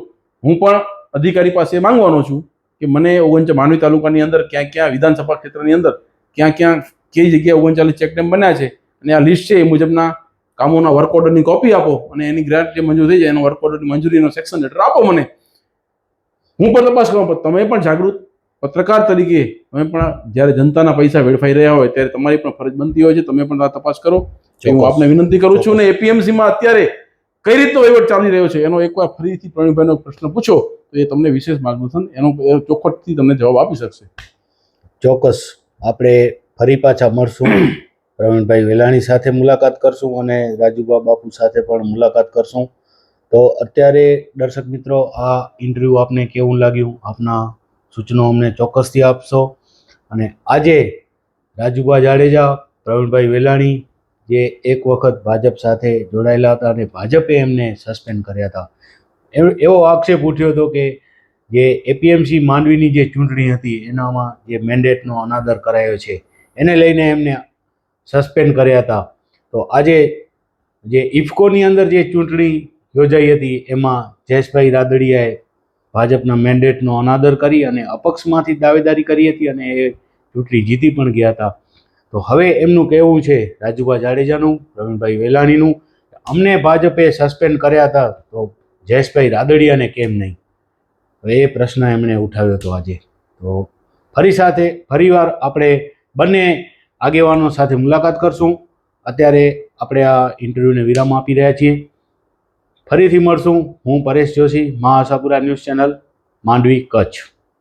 હું પણ અધિકારી પાસે માંગવાનો છું કે મને માંડવી તાલુકાની અંદર ક્યાં વિધાનસભા ક્ષેત્રની અંદર ક્યાં કઈ જગ્યાએ 39 ચેક ડેમ બન્યા છે અને આ લિસ્ટ છે એ મુજબના કામોના વર્ક ઓર્ડરની કોપી આપો અને એની ગ્રાન્ટ જે મંજૂર થઈ જાય એનો વર્ક ઓર્ડરની મંજૂરીનો સેક્શન લેટર આપો મને. હું પણ તપાસ કરવા. તમે પણ જાગૃત પત્રકાર તરીકે તમે પણ જ્યારે જનતાના પૈસા વેડફાઈ રહ્યા હોય ત્યારે તમારી પણ ફરજ બનતી હોય છે, તમે પણ આ તપાસ કરો. હું આપને વિનંતી કરું છું. ને એપીએમસીમાં અત્યારે કઈ રીતનો વહીવટ ચાલી રહ્યો છે એનો એકવાર ફરીથી પ્રવીણભાઈનો પ્રશ્ન પૂછો તો એ તમને વિશેષ માર્ગદર્શન, એનો ચોખવટથી તમને જવાબ આપી શકશે.
ચોક્કસ આપણે ફરી પાછા મળશું. પ્રવીણભાઈ વેલાણી સાથે મુલાકાત કરશું અને રાજુભા બાપુ સાથે પણ મુલાકાત કરશું. તો અત્યારે દર્શક મિત્રો, આ ઇન્ટરવ્યૂ આપને કેવું લાગ્યું? આપના સૂચનો અમને ચોક્કસથી આપશો. અને આજે રાજુભા જાડેજા, પ્રવીણભાઈ વેલાણી જે એક વખત ભાજપ સાથે જોડાયેલા હતા અને ભાજપે એમને સસ્પેન્ડ કર્યા હતા, એવો આક્ષેપ ઉઠ્યો હતો કે જે એપીએમસી માંડવીની જે ચૂંટણી હતી એનામાં જે મેન્ડેટનો અનાદર કરાયો છે એને લઈને એમને સસ્પેન્ડ કર્યા હતા. તો આજે જે ઇફકોની અંદર જે ચૂંટણી યોજાઈ હતી એમાં જયેશભાઈ રાદડિયાએ ભાજપના મેન્ડેટનો અનાદર કરી અને અપક્ષમાંથી દાવેદારી કરી હતી અને એ ચૂંટણી જીતી પણ ગયા હતા. તો હવે એમનું કહેવું છે, રાજુભા જાડેજાનું, પ્રવીણભાઈ વેલાણીનું, અમને ભાજપે સસ્પેન્ડ કર્યા હતા તો જયેશભાઈ રાદડિયાને કેમ નહીં? હવે એ પ્રશ્ન એમણે ઉઠાવ્યો હતો આજે. તો ફરીવાર આપણે બંને આગેવાનો સાથે મુલાકાત કરશું. અત્યારે આપણે આ ઇન્ટરવ્યૂને વિરામ આપી રહ્યા છીએ. ફરીથી મળશું. હું પરેશ જોશી, મહા આશાપુરા ન્યૂઝ ચેનલ, માંડવી, કચ્છ.